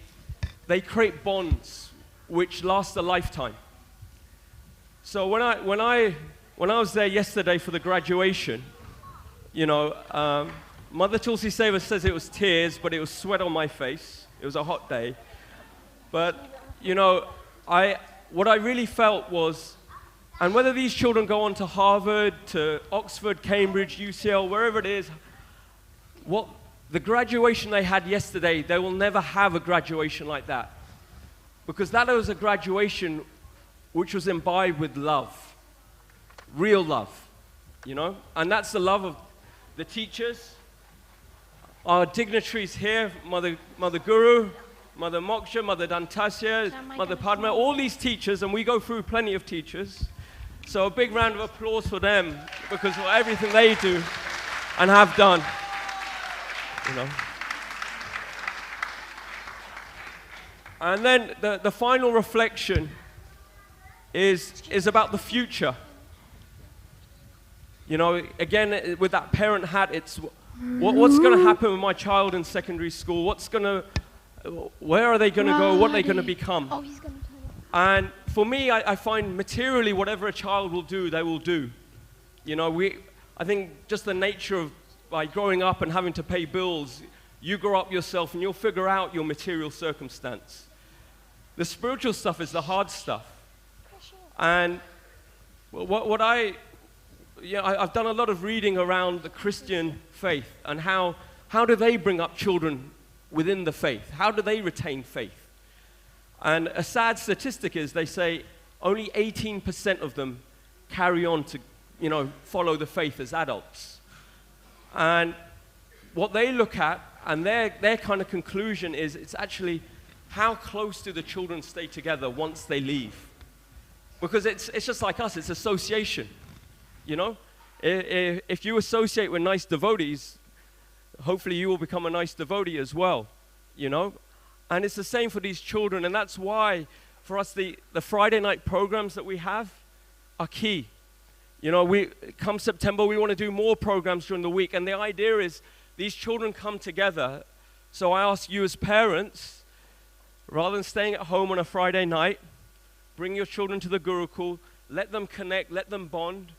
create bonds which last a lifetime. So when I was there yesterday for the graduation, you know, Mother Tulsi Seva says it was tears, but it was sweat on my face. It was a hot day. But, you know, what I really felt was, and whether these children go on to Harvard, to Oxford, Cambridge, UCL, wherever it is, what the graduation they had yesterday, they will never have a graduation like that. Because that was a graduation which was imbibed with love, real love, you know? And that's the love of the teachers, our dignitaries here, Mother Guru, Mother Moksha, Mother Dantasya, Mother Padma, all these teachers, and we go through plenty of teachers. So a big round of applause for them because of everything they do and have done. You know. And then the final reflection is about the future. You know, again, with that parent hat, it's what's going to happen with my child in secondary school? Where are they going to go? What are they going to become? Oh, he's going to turn it. And for me, I find materially whatever a child will do, they will do. You know, I think just the nature of by growing up and having to pay bills, you grow up yourself and you'll figure out your material circumstance. The spiritual stuff is the hard stuff. And I've done a lot of reading around the Christian faith and how do they bring up children within the faith? How do they retain faith? And a sad statistic is they say only 18% of them carry on to, follow the faith as adults. And what they look at and their kind of conclusion is it's actually how close do the children stay together once they leave? Because it's just like us, it's association, you know? If you associate with nice devotees, hopefully you will become a nice devotee as well, you know? And it's the same for these children, and that's why for us the Friday night programs that we have are key. You know, come September, we want to do more programs during the week, and the idea is these children come together. So I ask you as parents, rather than staying at home on a Friday night, bring your children to the Gurukul, let them connect, let them bond.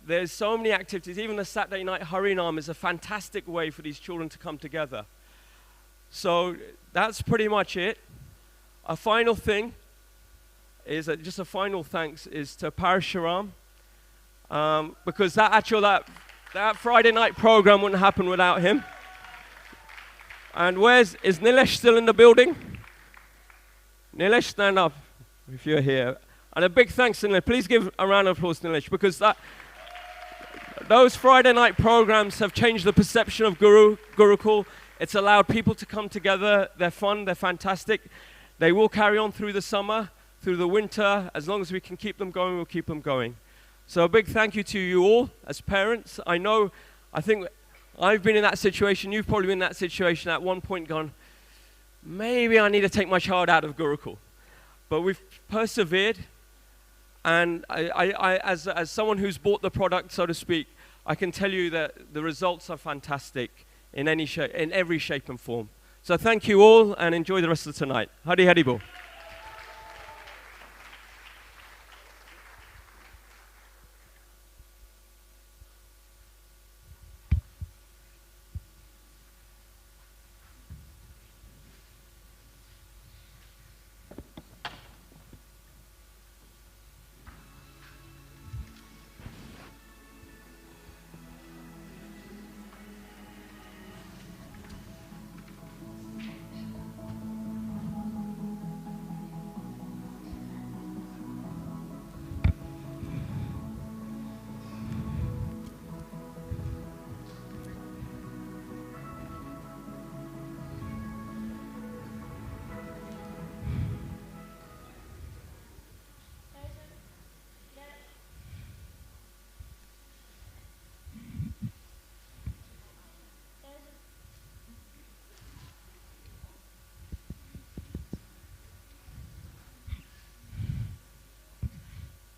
There's so many activities. Even the Saturday night Harinam is a fantastic way for these children to come together. So that's pretty much it. A final thing is just a final thanks is to Parashuram, because that Friday night program wouldn't happen without him. And is Nilesh still in the building? Nilesh, stand up if you're here. And a big thanks to Nilesh. Please give a round of applause to Nilesh, because those Friday night programs have changed the perception of Gurukul. It's allowed people to come together. They're fun, they're fantastic. They will carry on through the summer, through the winter. As long as we can keep them going, we'll keep them going. So a big thank you to you all as parents. I think I've been in that situation. You've probably been in that situation at one point gone, maybe I need to take my child out of Gurukul. But we've persevered. And as someone who's bought the product, so to speak, I can tell you that the results are fantastic in every shape and form. So thank you all, and enjoy the rest of tonight. Hari Hari Bol.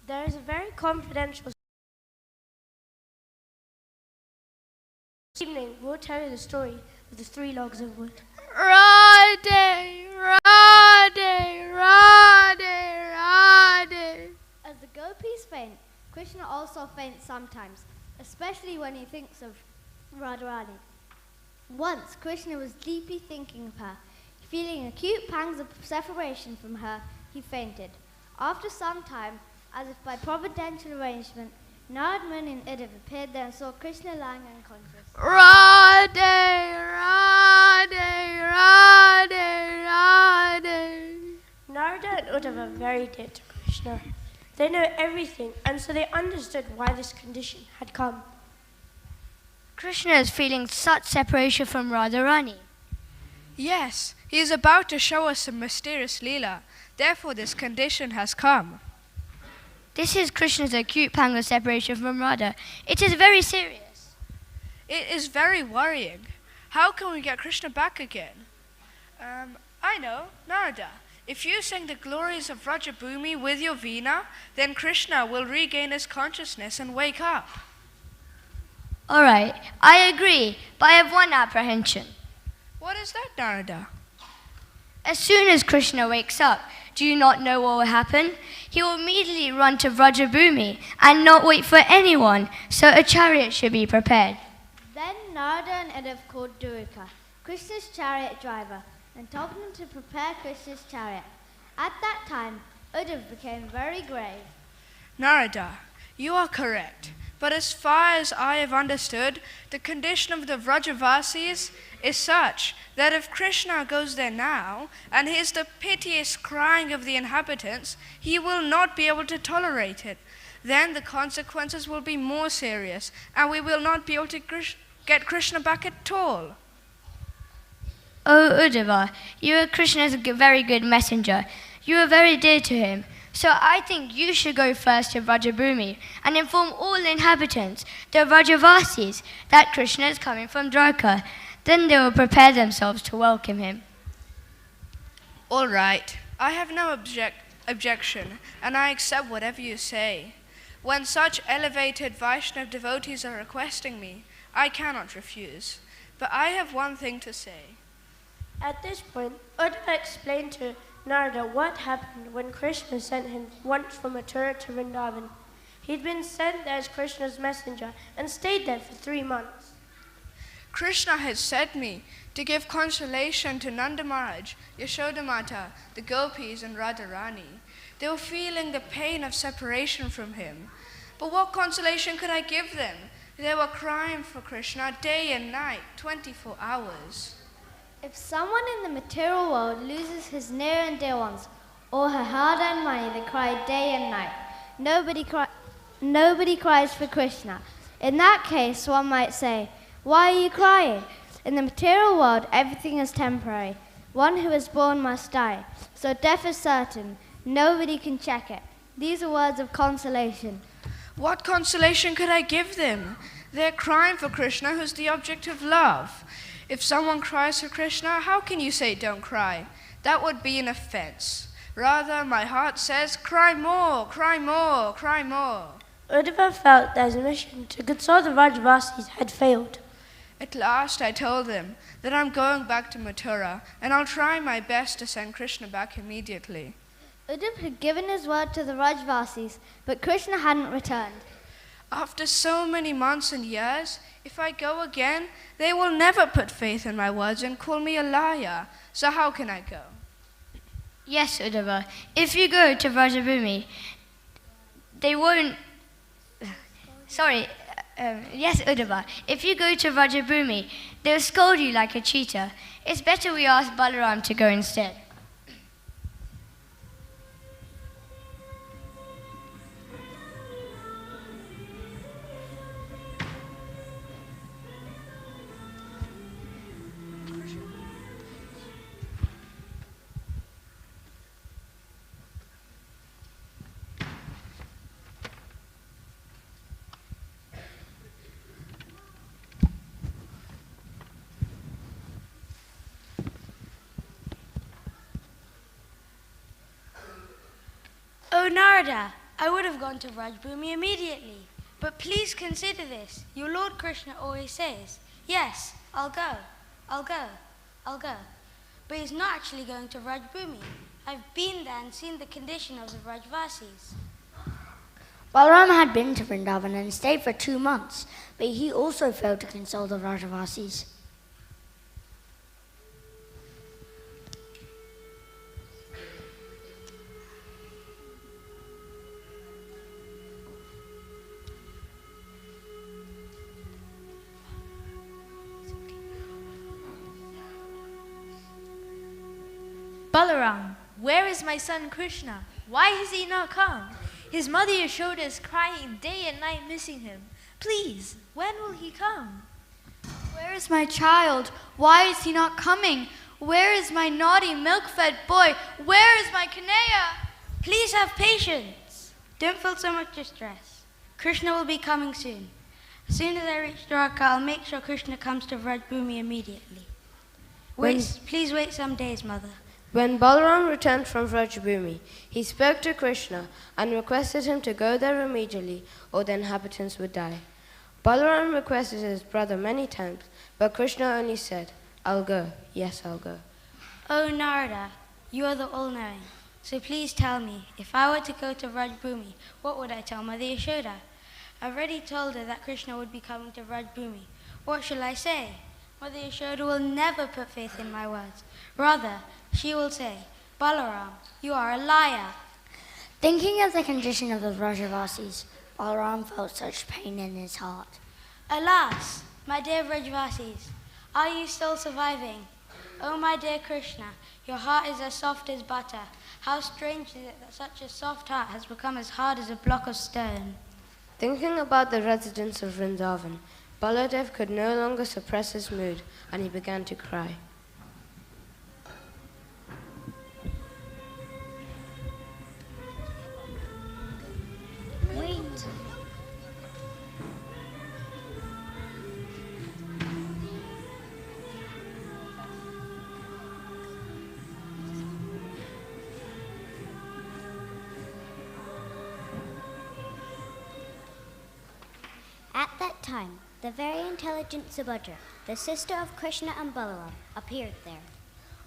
There is a very confidential evening. We'll tell you the story of the 3 logs of wood. Roddy, Roddy, Roddy, Roddy. As the gopis faint, Krishna also faints sometimes, especially when he thinks of Radharani. Once, Krishna was deeply thinking of her. Feeling acute pangs of separation from her, he fainted. After some time, as if by providential arrangement, Narad Muni and Uddhav appeared there and saw Krishna lying unconscious. Radhe, Radhe, Radhe, Radhe. Narada and Uddhav are very dear to Krishna. They know everything, and so they understood why this condition had come. Krishna is feeling such separation from Radharani. Yes, he is about to show us some mysterious Leela. Therefore this condition has come. This is Krishna's acute pang of separation from Radha. It is very serious. It is very worrying. How can we get Krishna back again? I know, Narada. If you sing the glories of Rajabhumi with your veena, then Krishna will regain his consciousness and wake up. All right, I agree, but I have one apprehension. What is that, Narada? As soon as Krishna wakes up, do you not know what will happen? He will immediately run to Vrajabhumi and not wait for anyone, so a chariot should be prepared. Then Narada and Uddhav called Gurukula, Krishna's chariot driver, and told him to prepare Krishna's chariot. At that time, Uddhav became very grave. Narada, you are correct. But as far as I have understood, the condition of the Vrajavasis is such that if Krishna goes there now and hears the piteous crying of the inhabitants, he will not be able to tolerate it. Then the consequences will be more serious, and we will not be able to get Krishna back at all. Oh, Uddhava, you are Krishna's very good messenger. You are very dear to him. So I think you should go first to Vrajabhumi and inform all inhabitants, the Vrajavasis, that Krishna is coming from Dwarka. Then they will prepare themselves to welcome him. All right. I have no objection, and I accept whatever you say. When such elevated Vaishnava devotees are requesting me, I cannot refuse. But I have one thing to say. At this point, Uddhava explained to Narada what happened when Krishna sent him once from Mathura to Vrindavan. He'd been sent there as Krishna's messenger and stayed there for 3 months. Krishna had sent me to give consolation to Nanda Maharaj, Yashoda Mata, the Gopis and Radharani. They were feeling the pain of separation from him. But what consolation could I give them? They were crying for Krishna day and night, 24 hours. If someone in the material world loses his near and dear ones, or her hard-earned money, they cry day and night. Nobody cries for Krishna. In that case, one might say, why are you crying? In the material world, everything is temporary. One who is born must die. So death is certain. Nobody can check it. These are words of consolation. What consolation could I give them? They're crying for Krishna, who's the object of love. If someone cries for Krishna, how can you say don't cry? That would be an offense. Rather, my heart says, cry more, cry more, cry more. Uddhava felt that his mission to console the Vrajavasis had failed. At last I told them that I'm going back to Mathura, and I'll try my best to send Krishna back immediately. Uddhav had given his word to the Vrajavasis, but Krishna hadn't returned. After so many months and years, if I go again, they will never put faith in my words and call me a liar. So how can I go? Yes, Uddhava. If you go to Vrajabhumi, they won't... yes, Uddhava. If you go to Vrajabhumi, they'll scold you like a cheater. It's better we ask Balaram to go instead. Oh, Narada, I would have gone to Vrajabhumi immediately. But please consider this. Your Lord Krishna always says, yes, I'll go, I'll go, I'll go. But he's not actually going to Vrajabhumi. I've been there and seen the condition of the Vrajavasis. Balaram had been to Vrindavan and stayed for 2 months, but he also failed to console the Vrajavasis. Balaram, where is my son Krishna? Why has he not come? His mother Yashoda is crying day and night missing him. Please, when will he come? Where is my child? Why is he not coming? Where is my naughty milk-fed boy? Where is my Kanaya? Please have patience. Don't feel so much distress. Krishna will be coming soon. As soon as I reach Dwarka, I'll make sure Krishna comes to Vrajbhumi immediately. Please wait some days, Mother. When Balaram returned from Vrajbhumi, he spoke to Krishna and requested him to go there immediately, or the inhabitants would die. Balaram requested his brother many times, but Krishna only said, "I'll go, yes, I'll go." Oh, Narada, you are the all-knowing. So please tell me, if I were to go to Vrajbhumi, what would I tell Mother Yashoda? I've already told her that Krishna would be coming to Vrajbhumi. What shall I say? Mother Yashoda will never put faith in my words. Rather, she will say, "Balaram, you are a liar." Thinking of the condition of the Vrajavasis, Balaram felt such pain in his heart. Alas, my dear Vrajavasis, are you still surviving? Oh, my dear Krishna, your heart is as soft as butter. How strange is it that such a soft heart has become as hard as a block of stone. Thinking about the residents of Vrindavan, Baladev could no longer suppress his mood, and he began to cry. Wait. At that time, the very intelligent Subhadra, the sister of Krishna and Balaram, appeared there.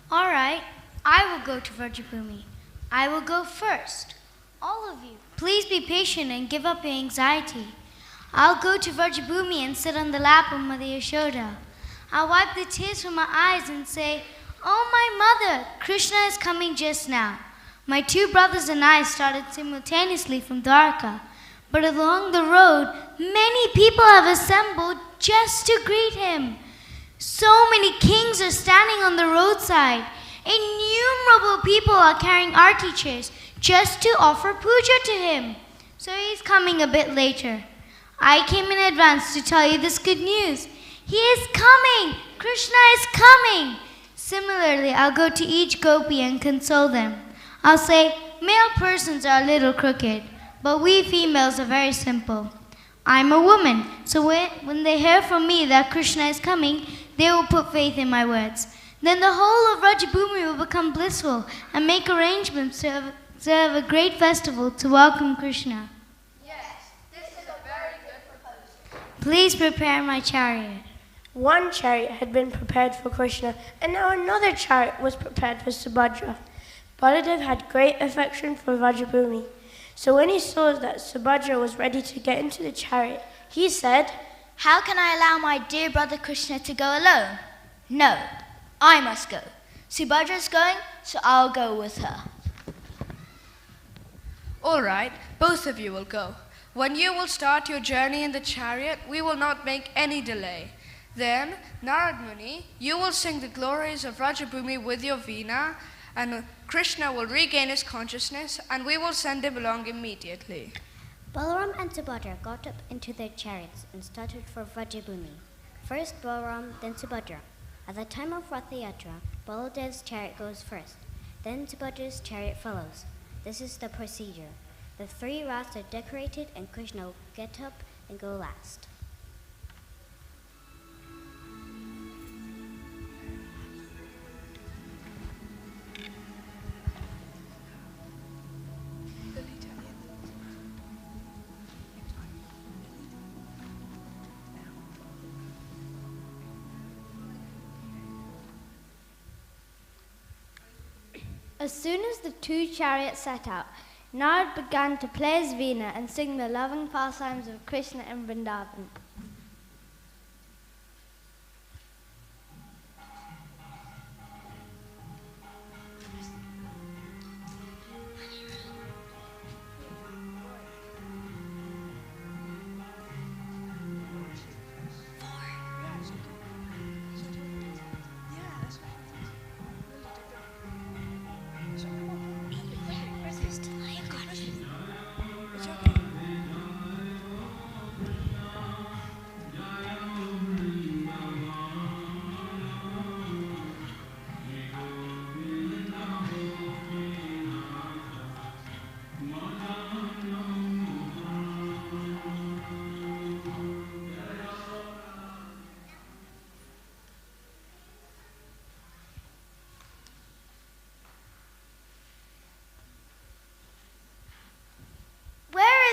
All right, I will go to Vrajabhumi. I will go first. All of you, please be patient and give up your anxiety. I'll go to Vrajabhumi and sit on the lap of Mother Yashoda. I'll wipe the tears from my eyes and say, "Oh, my mother, Krishna is coming just now." My 2 brothers and I started simultaneously from Dwarka. But along the road, many people have assembled just to greet him. So many kings are standing on the roadside. Innumerable people are carrying arti chairs just to offer puja to him. So he's coming a bit later. I came in advance to tell you this good news. He is coming! Krishna is coming! Similarly, I'll go to each gopi and console them. I'll say, male persons are a little crooked, but we females are very simple. I'm a woman, so when they hear from me that Krishna is coming, they will put faith in my words. Then the whole of Vrajabhumi will become blissful and make arrangements to have a great festival to welcome Krishna. Yes, this is a very good proposal. Please prepare my chariot. One chariot had been prepared for Krishna, and now another chariot was prepared for Subhadra. Baladev had great affection for Vrajabhumi. So when he saw that Subhadra was ready to get into the chariot, he said, "How can I allow my dear brother Krishna to go alone? No, I must go. Subhadra's going, so I'll go with her." All right, both of you will go. When you will start your journey in the chariot, we will not make any delay. Then, Narad Muni, you will sing the glories of Vrajabhumi with your veena, and Krishna will regain his consciousness, and we will send him along immediately. Balaram and Subhadra got up into their chariots and started for Vrajabhumi. First Balaram, then Subhadra. At the time of Ratha Yatra, Baladev's chariot goes first. Then Subhadra's chariot follows. This is the procedure. The 3 rats are decorated and Krishna will get up and go last. As soon as the 2 chariots set out, Narad began to play his veena and sing the loving pastimes of Krishna in Vrindavan.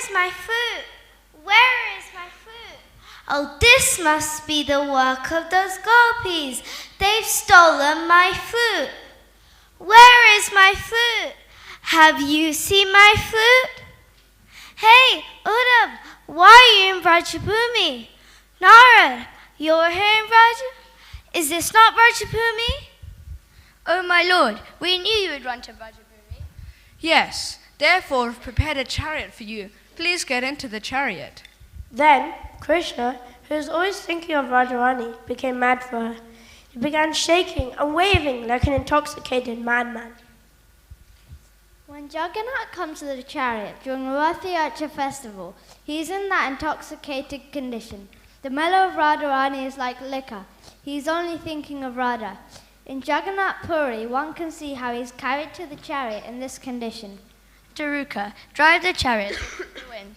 is my food? Where is my food? Oh, this must be the work of those gopis. They've stolen my food. Where is my food? Have you seen my food? Hey, Uddhav, why are you in Vrajabhumi? Narad, you're here in Vraja? Is this not Vrajabhumi? Oh, my lord, we knew you would run to Vrajabhumi. Yes, therefore I've prepared a chariot for you. Please get into the chariot. Then Krishna, who was always thinking of Radharani, became mad for her. He began shaking and waving like an intoxicated madman. When Jagannath comes to the chariot during the Rath Yatra festival, he is in that intoxicated condition. The mellow of Radharani is like liquor. He is only thinking of Radha. In Jagannath Puri, one can see how he is carried to the chariot in this condition. Gurukula, drive the chariot. You win.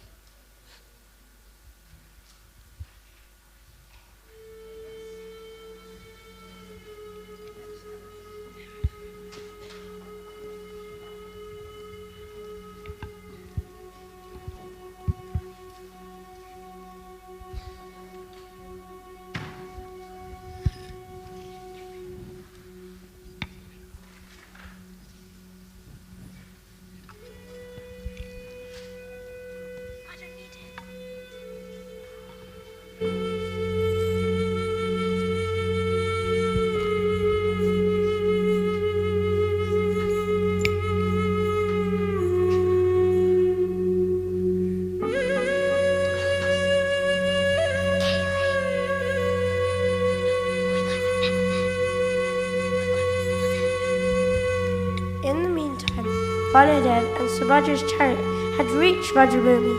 Baladev and Subhadra's chariot had reached Vrajabhumi.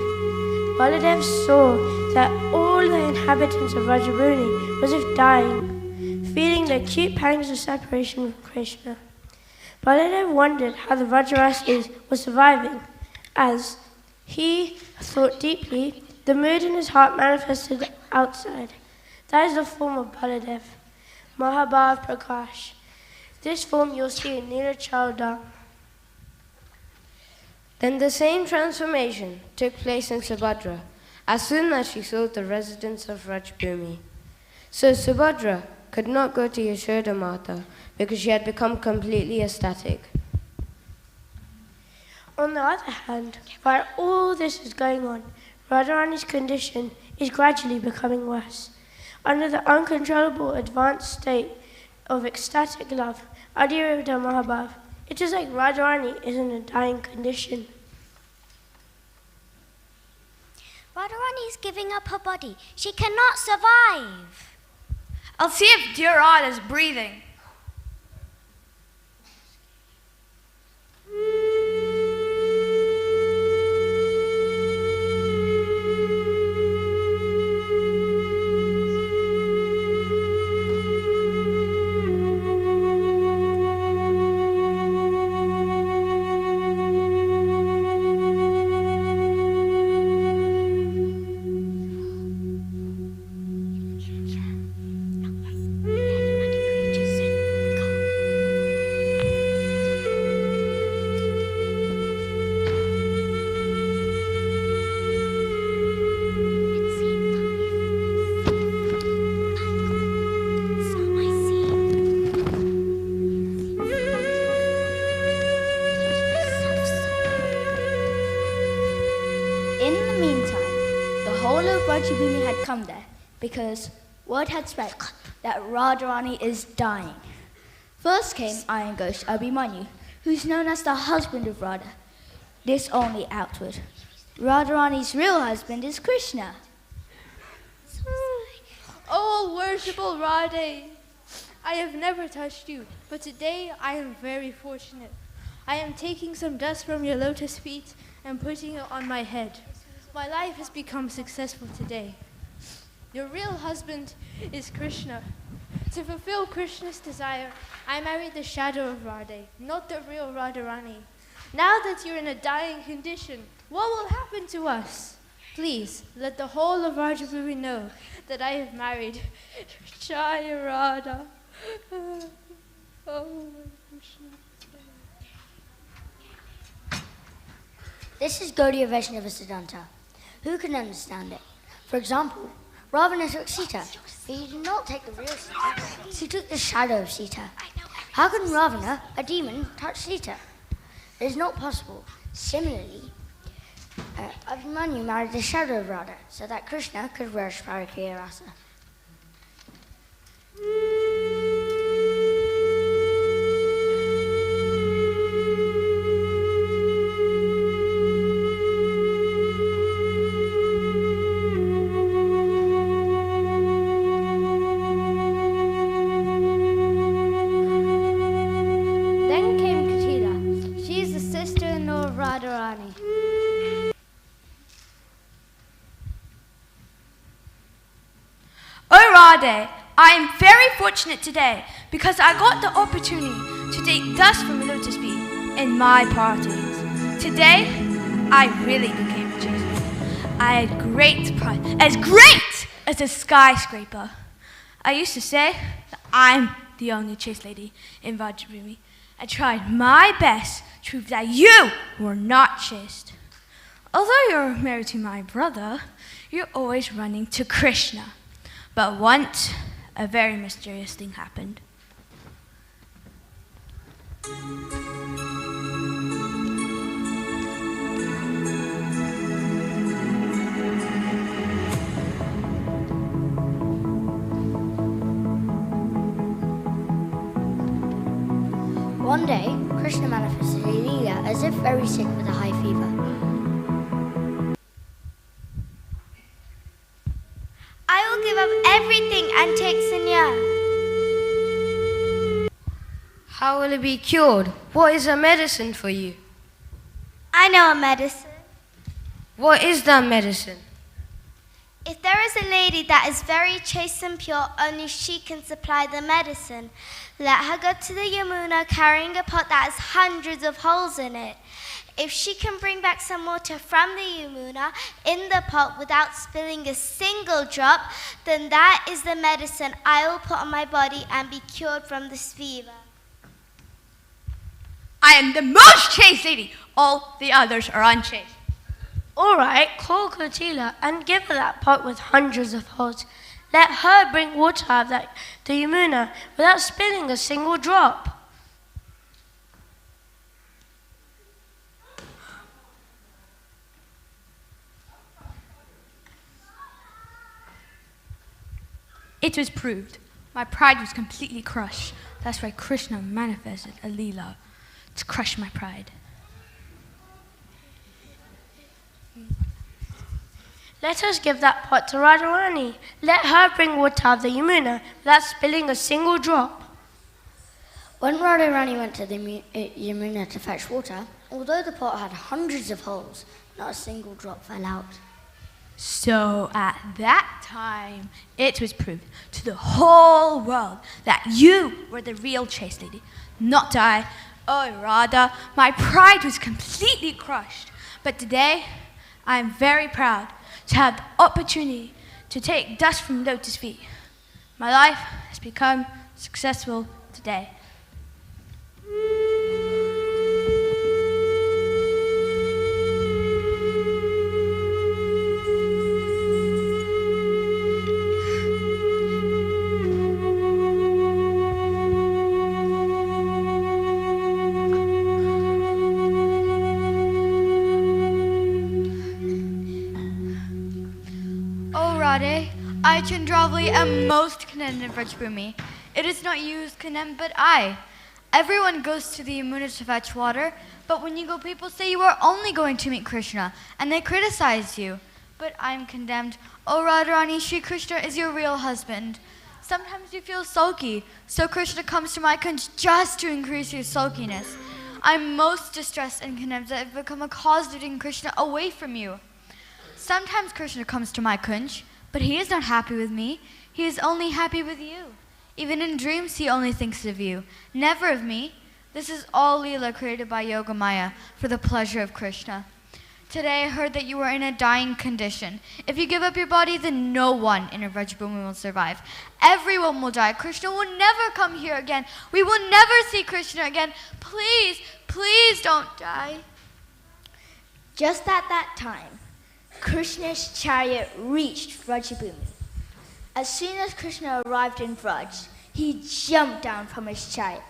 Baladev saw that all the inhabitants of Vrajabhumi was if dying, feeling the acute pangs of separation from Krishna. Baladev wondered how the Vrajavasis were surviving. As he thought deeply, the mood in his heart manifested outside. That is the form of Baladev, Mahabhav Prakash. This form you'll see in Neelachal. Then the same transformation took place in Subhadra as soon as she saw the residents of Vrajabhumi. So Subhadra could not go to Yashoda Mata because she had become completely ecstatic. On the other hand, while all this is going on, Radharani's condition is gradually becoming worse. Under the uncontrollable advanced state of ecstatic love, Adiruddha Mahabhav, it is like Radharani is in a dying condition. Radharani is giving up her body. She cannot survive. I'll see if dear Radha is breathing. Vrajabhumi had come there because word had spread that Radharani is dying. First came Iron Ghost Abhimanyu, who's known as the husband of Radha. This only outward. Radharani's real husband is Krishna. Oh, worshipful Radhe, I have never touched you, but today I am very fortunate. I am taking some dust from your lotus feet and putting it on my head. My life has become successful today. Your real husband is Krishna. To fulfill Krishna's desire, I married the shadow of Radhe, not the real Radharani. Now that you're in a dying condition, what will happen to us? Please, let the whole of Vrajabhumi know that I have married Jaya Radha. Oh, Krishna. This is Gaudiya Vaishnava Siddhanta. Who can understand it? For example, Ravana took Sita, but he did not take the real Sita. He took the shadow of Sita. How can Ravana, a demon, touch Sita? It is not possible. Similarly, Abhimanyu married the shadow of Radha so that Krishna could worship Parakya Rasa. Then came Katila. She is the sister-in-law of Radharani. Oh Radhe, I am very fortunate today because I got the opportunity to take dust from a lotus feet in my parties. Today, I really became a chaste lady. I had great pride, as great as a skyscraper. I used to say that I'm the only chaste lady in Vrajabhumi. I tried my best to prove that you were not chaste. Although you're married to my brother, you're always running to Krishna. But once, a very mysterious thing happened. One day, Krishna manifested in Leela as if very sick with a high fever. I will give up everything and take sannyas. How will it be cured? What is a medicine for you? I know a medicine. What is that medicine? If there is a lady that is very chaste and pure, only she can supply the medicine. Let her go to the Yamuna carrying a pot that has hundreds of holes in it. If she can bring back some water from the Yamuna in the pot without spilling a single drop, then that is the medicine I will put on my body and be cured from this fever. I am the most chaste lady. All the others are unchaste. All right, call Kotila and give her that pot with hundreds of holes. Let her bring water out of the Yamuna without spilling a single drop. It was proved. My pride was completely crushed. That's why Krishna manifested a Leela to crush my pride. Let us give that pot to Radharani. Let her bring water out of the Yamuna without spilling a single drop. When Radharani went to the Yamuna to fetch water, although the pot had hundreds of holes, not a single drop fell out. So at that time, it was proved to the whole world that you were the real chaste lady, not I. Oh, Radha, my pride was completely crushed. But today, I am very proud to have the opportunity to take dust from lotus feet. My life has become successful today. I, Chandravali, am most condemned in Vrajabhumi. It is not you who's condemned, but I. Everyone goes to the Yamuna to fetch water, but when you go, people say you are only going to meet Krishna, and they criticize you. But I am condemned. Oh, Radharani, Shri Krishna is your real husband. Sometimes you feel sulky, so Krishna comes to my kunj just to increase your sulkiness. I'm most distressed and condemned that I've become a cause of leading Krishna away from you. Sometimes Krishna comes to my kunj, but he is not happy with me. He is only happy with you. Even in dreams, he only thinks of you, never of me. This is all Leela created by Yoga Maya for the pleasure of Krishna. Today I heard that you are in a dying condition. If you give up your body, then no one in Vrajabhumi will survive. Everyone will die. Krishna will never come here again. We will never see Krishna again. Please, please don't die. Just at that time, Krishna's chariot reached Vrajabhumi. As soon as Krishna arrived in Vraj, he jumped down from his chariot.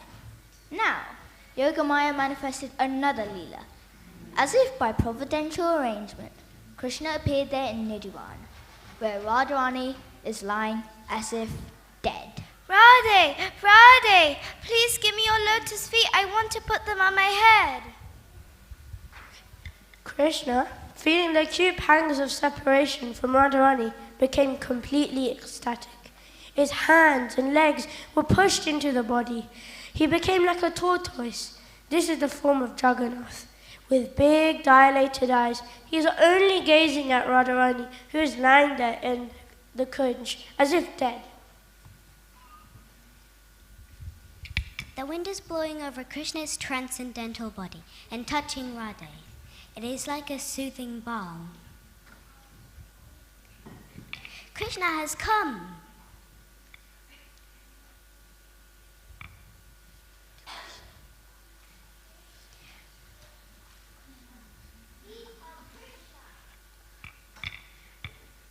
Now, Yogamaya manifested another Leela. As if by providential arrangement, Krishna appeared there in Nidhivan, where Radharani is lying as if dead. Radhe, Radhe, please give me your lotus feet. I want to put them on my head. Krishna, feeling the acute pangs of separation from Radharani, became completely ecstatic. His hands and legs were pushed into the body. He became like a tortoise. This is the form of Jagannath. With big dilated eyes, he is only gazing at Radharani, who is lying there in the kunj, as if dead. The wind is blowing over Krishna's transcendental body and touching Radha. It is like a soothing balm. Krishna has come.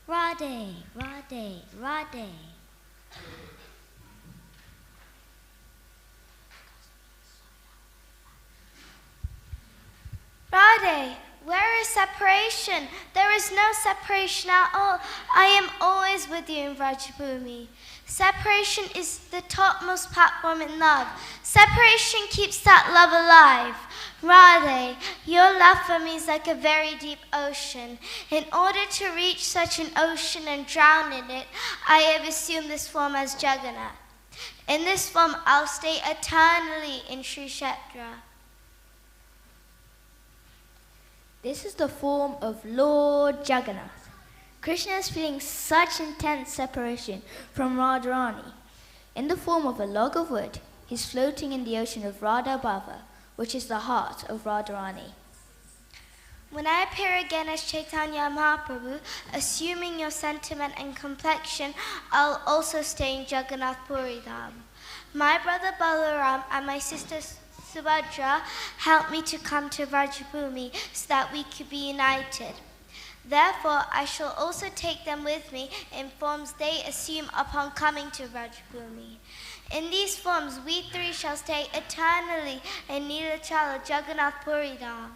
Radhe, Radhe, Radhe. Radhe, where is separation? There is no separation at all. I am always with you in Vrajabhumi. Separation is the topmost platform in love. Separation keeps that love alive. Radhe, your love for me is like a very deep ocean. In order to reach such an ocean and drown in it, I have assumed this form as Jagannath. In this form, I'll stay eternally in Sri Kshetra. This is the form of Lord Jagannath. Krishna is feeling such intense separation from Radharani. In the form of a log of wood, he's floating in the ocean of Radha Bhava, which is the heart of Radharani. When I appear again as Chaitanya Mahaprabhu, assuming your sentiment and complexion, I'll also stay in Jagannath Puri Dham. My brother Balaram and my sister Subhadra helped me to come to Vrajabhumi so that we could be united. Therefore, I shall also take them with me in forms they assume upon coming to Vrajabhumi. In these forms, we three shall stay eternally in Nilachala Jagannath Puri Dham.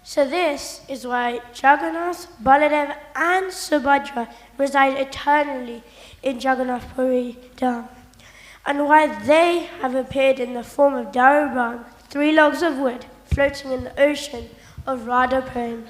So this is why Jagannath, Baladev and Subhadra reside eternally in Jagannath Puri Dham, and why they have appeared in the form of Darubam, 3 logs of wood floating in the ocean of Radha Prem.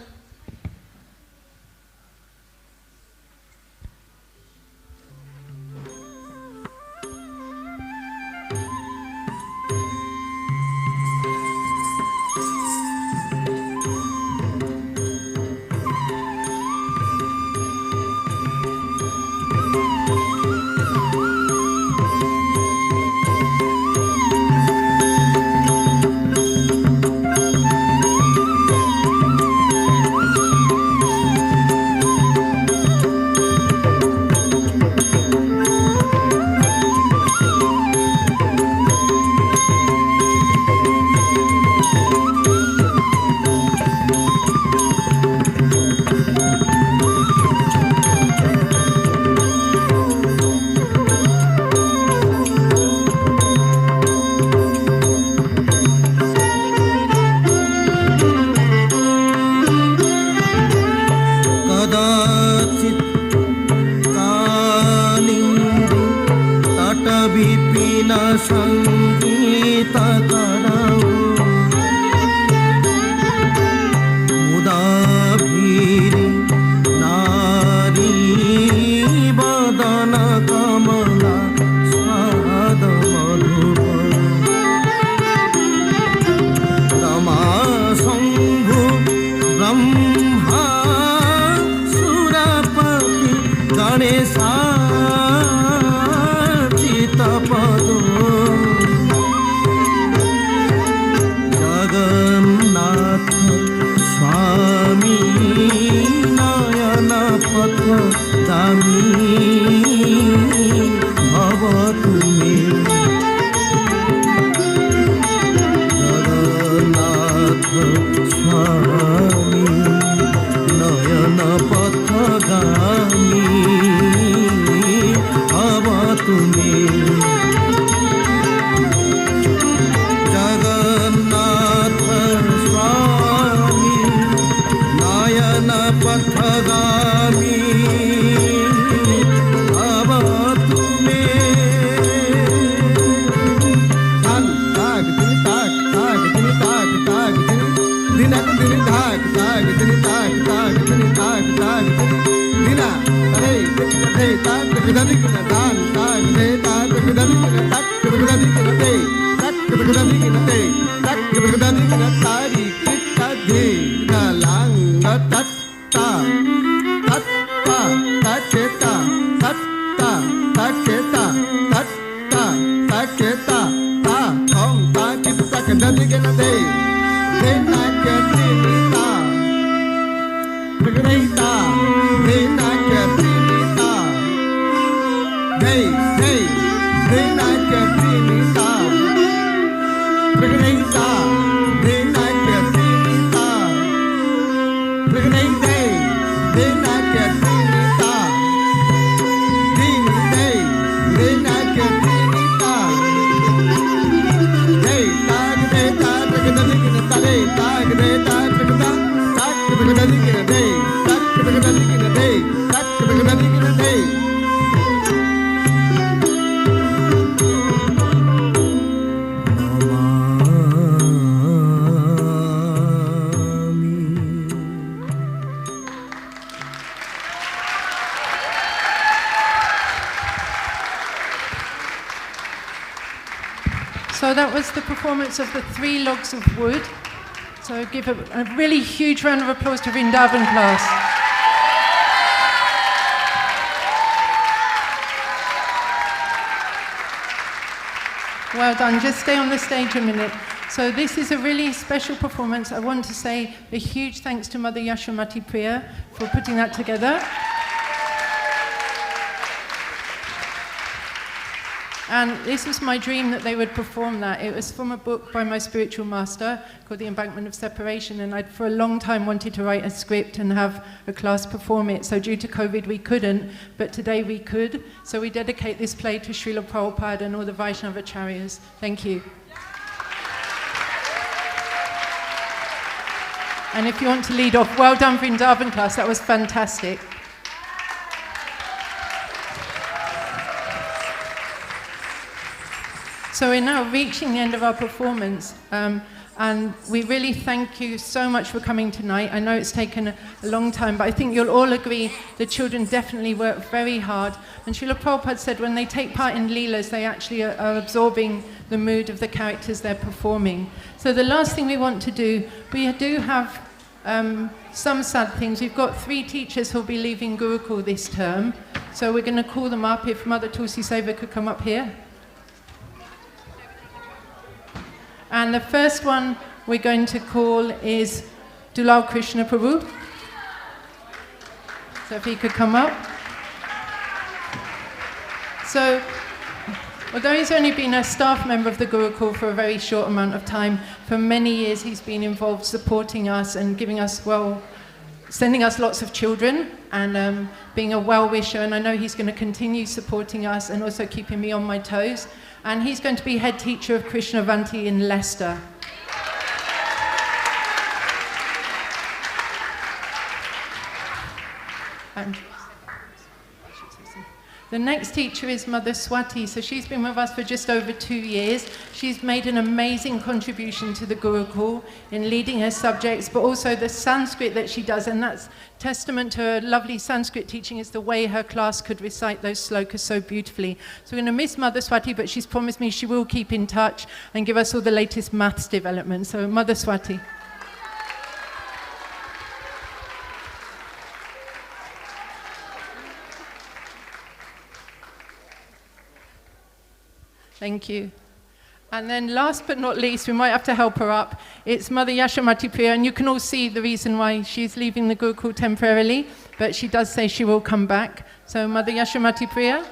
So that was the performance of the 3 logs of wood. So give a really huge round of applause to Vrindavan class. Well done. Just stay on the stage a minute. So this is a really special performance. I want to say a huge thanks to Mother Yashomati Priya for putting that together. And this was my dream that they would perform that. It was from a book by my spiritual master called The Embankment of Separation, and I'd for a long time wanted to write a script and have a class perform it. So due to COVID we couldn't, but today we could. So we dedicate this play to Srila Prabhupada and all the Vaishnavacharyas. Thank you. And if you want to lead off, well done Vrindavan class, that was fantastic. So we're now reaching the end of our performance, and we really thank you so much for coming tonight. I know it's taken a long time, but I think you'll all agree the children definitely work very hard. And Srila Prabhupada said when they take part in Leelas, they actually are absorbing the mood of the characters they're performing. So the last thing we want to do, we do have some sad things. We've got 3 teachers who'll be leaving Gurukul this term, so we're going to call them up. If Mother Tulsi Seva could come up here. And the first one we're going to call is Dulal Krishna Prabhu. So if he could come up. So, although he's only been a staff member of the Gurukul for a very short amount of time, for many years he's been involved supporting us and giving us, sending us lots of children and being a well-wisher, and I know he's going to continue supporting us and also keeping me on my toes. And he's going to be head teacher of Krishnavanti in Leicester. And the next teacher is Mother Swati. So she's been with us for just over 2 years. She's made an amazing contribution to the Gurukul in leading her subjects, but also the Sanskrit that she does, and that's testament to her lovely Sanskrit teaching is the way her class could recite those slokas so beautifully. So we're going to miss Mother Swati, but she's promised me she will keep in touch and give us all the latest maths developments. So Mother Swati. Thank you. And then last but not least, we might have to help her up. It's Mother Yashomati Priya, and you can all see the reason why she's leaving the Gurukul temporarily, but she does say she will come back. So Mother Yashomati Priya.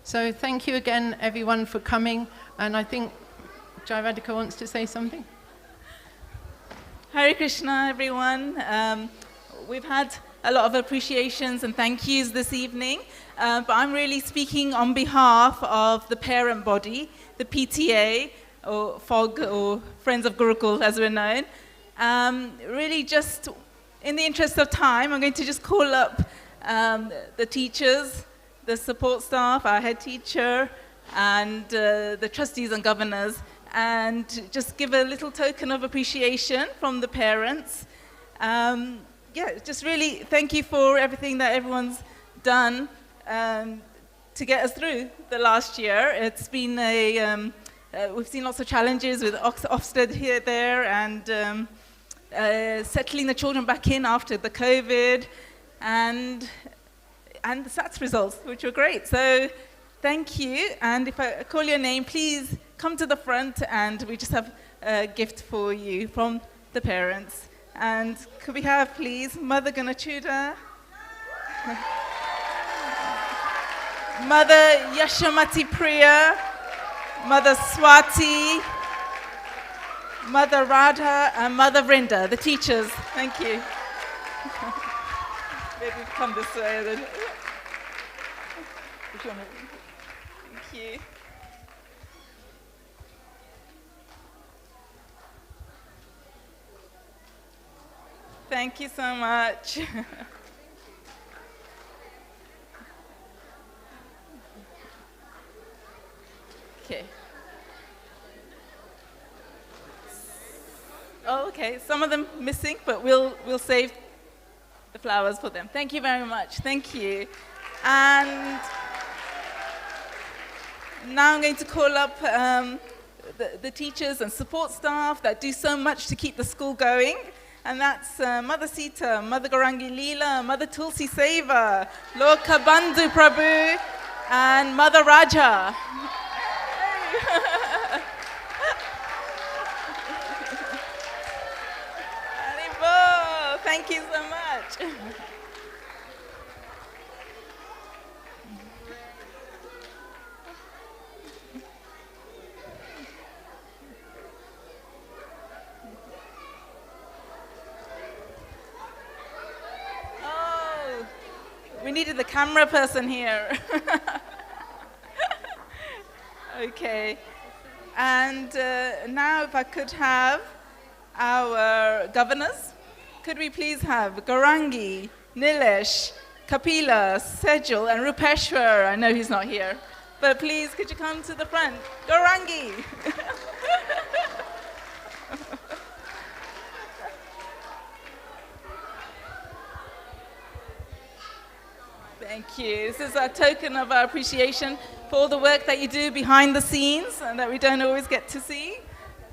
So thank you again, everyone, for coming. And I think Jai Radhika wants to say something. Hare Krishna, everyone. We've had a lot of appreciations and thank yous this evening, but I'm really speaking on behalf of the parent body, the PTA, or FOG, or Friends of Gurukul, as we're known. Really just in the interest of time, I'm going to just call up the teachers, the support staff, our head teacher, and the trustees and governors, and just give a little token of appreciation from the parents. Just really thank you for everything that everyone's done to get us through the last year. It's been we've seen lots of challenges with Ofsted here, there, and settling the children back in after the COVID, and the SATs results, which were great. So thank you, and if I call your name, please come to the front, and we just have a gift for you from the parents. And could we have, please, Mother Ganachuda, Mother Yashamati Priya, Mother Swati, Mother Radha, and Mother Vrinda, the teachers. Thank you. Maybe come this way then. Thank you. Thank you so much. Okay. Oh, okay. Some of them missing, but we'll save the flowers for them. Thank you very much. Thank you. And now I'm going to call up the teachers and support staff that do so much to keep the school going. And that's Mother Sita, Mother Gaurangi Leela, Mother Tulsi Seva, Lord Kabandhu Prabhu, and Mother Raja. Haribo, thank you so much. Oh, we needed the camera person here. Okay, and now if I could have our governors, could we please have Gaurangi, Nilesh, Kapila, Sejal, and Rupeshwar? I know he's not here, but please could you come to the front? Gaurangi! Thank you. This is a token of our appreciation for all the work that you do behind the scenes and that we don't always get to see.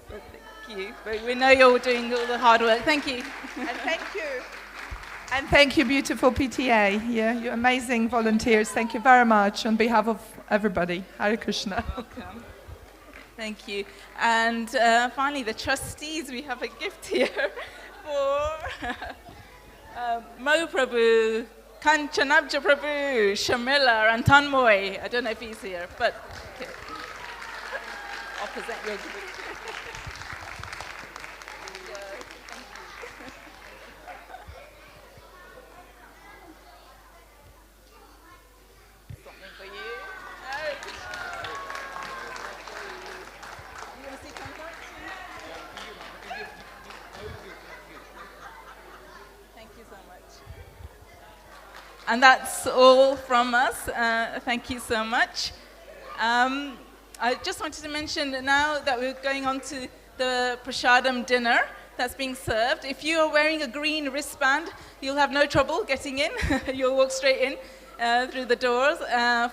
But thank you. But we know you're doing all the hard work. Thank you. And thank you. And thank you, beautiful PTA. Yeah, you're amazing volunteers. Thank you very much on behalf of everybody. Hare Krishna. Welcome. Thank you. And finally, the trustees, we have a gift here for Mo Prabhu, Kanchanabja Prabhu, Shamila, and Tanmoy. I don't know if he's here, but okay. I'll present your gift. Something for you. You want to see contact? Thank you so much. And that's all from us. Thank you so much. I just wanted to mention that now that we're going on to the prasadam dinner that's being served. If you are wearing a green wristband, you'll have no trouble getting in. You'll walk straight in through the doors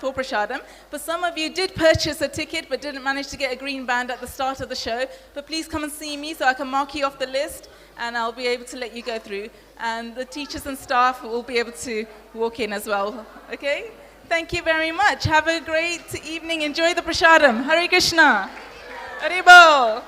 for prasadam. But some of you did purchase a ticket but didn't manage to get a green band at the start of the show. But please come and see me so I can mark you off the list and I'll be able to let you go through. And the teachers and staff will be able to walk in as well. Okay? Thank you very much. Have a great evening. Enjoy the prasadam. Hare Krishna. Haribol.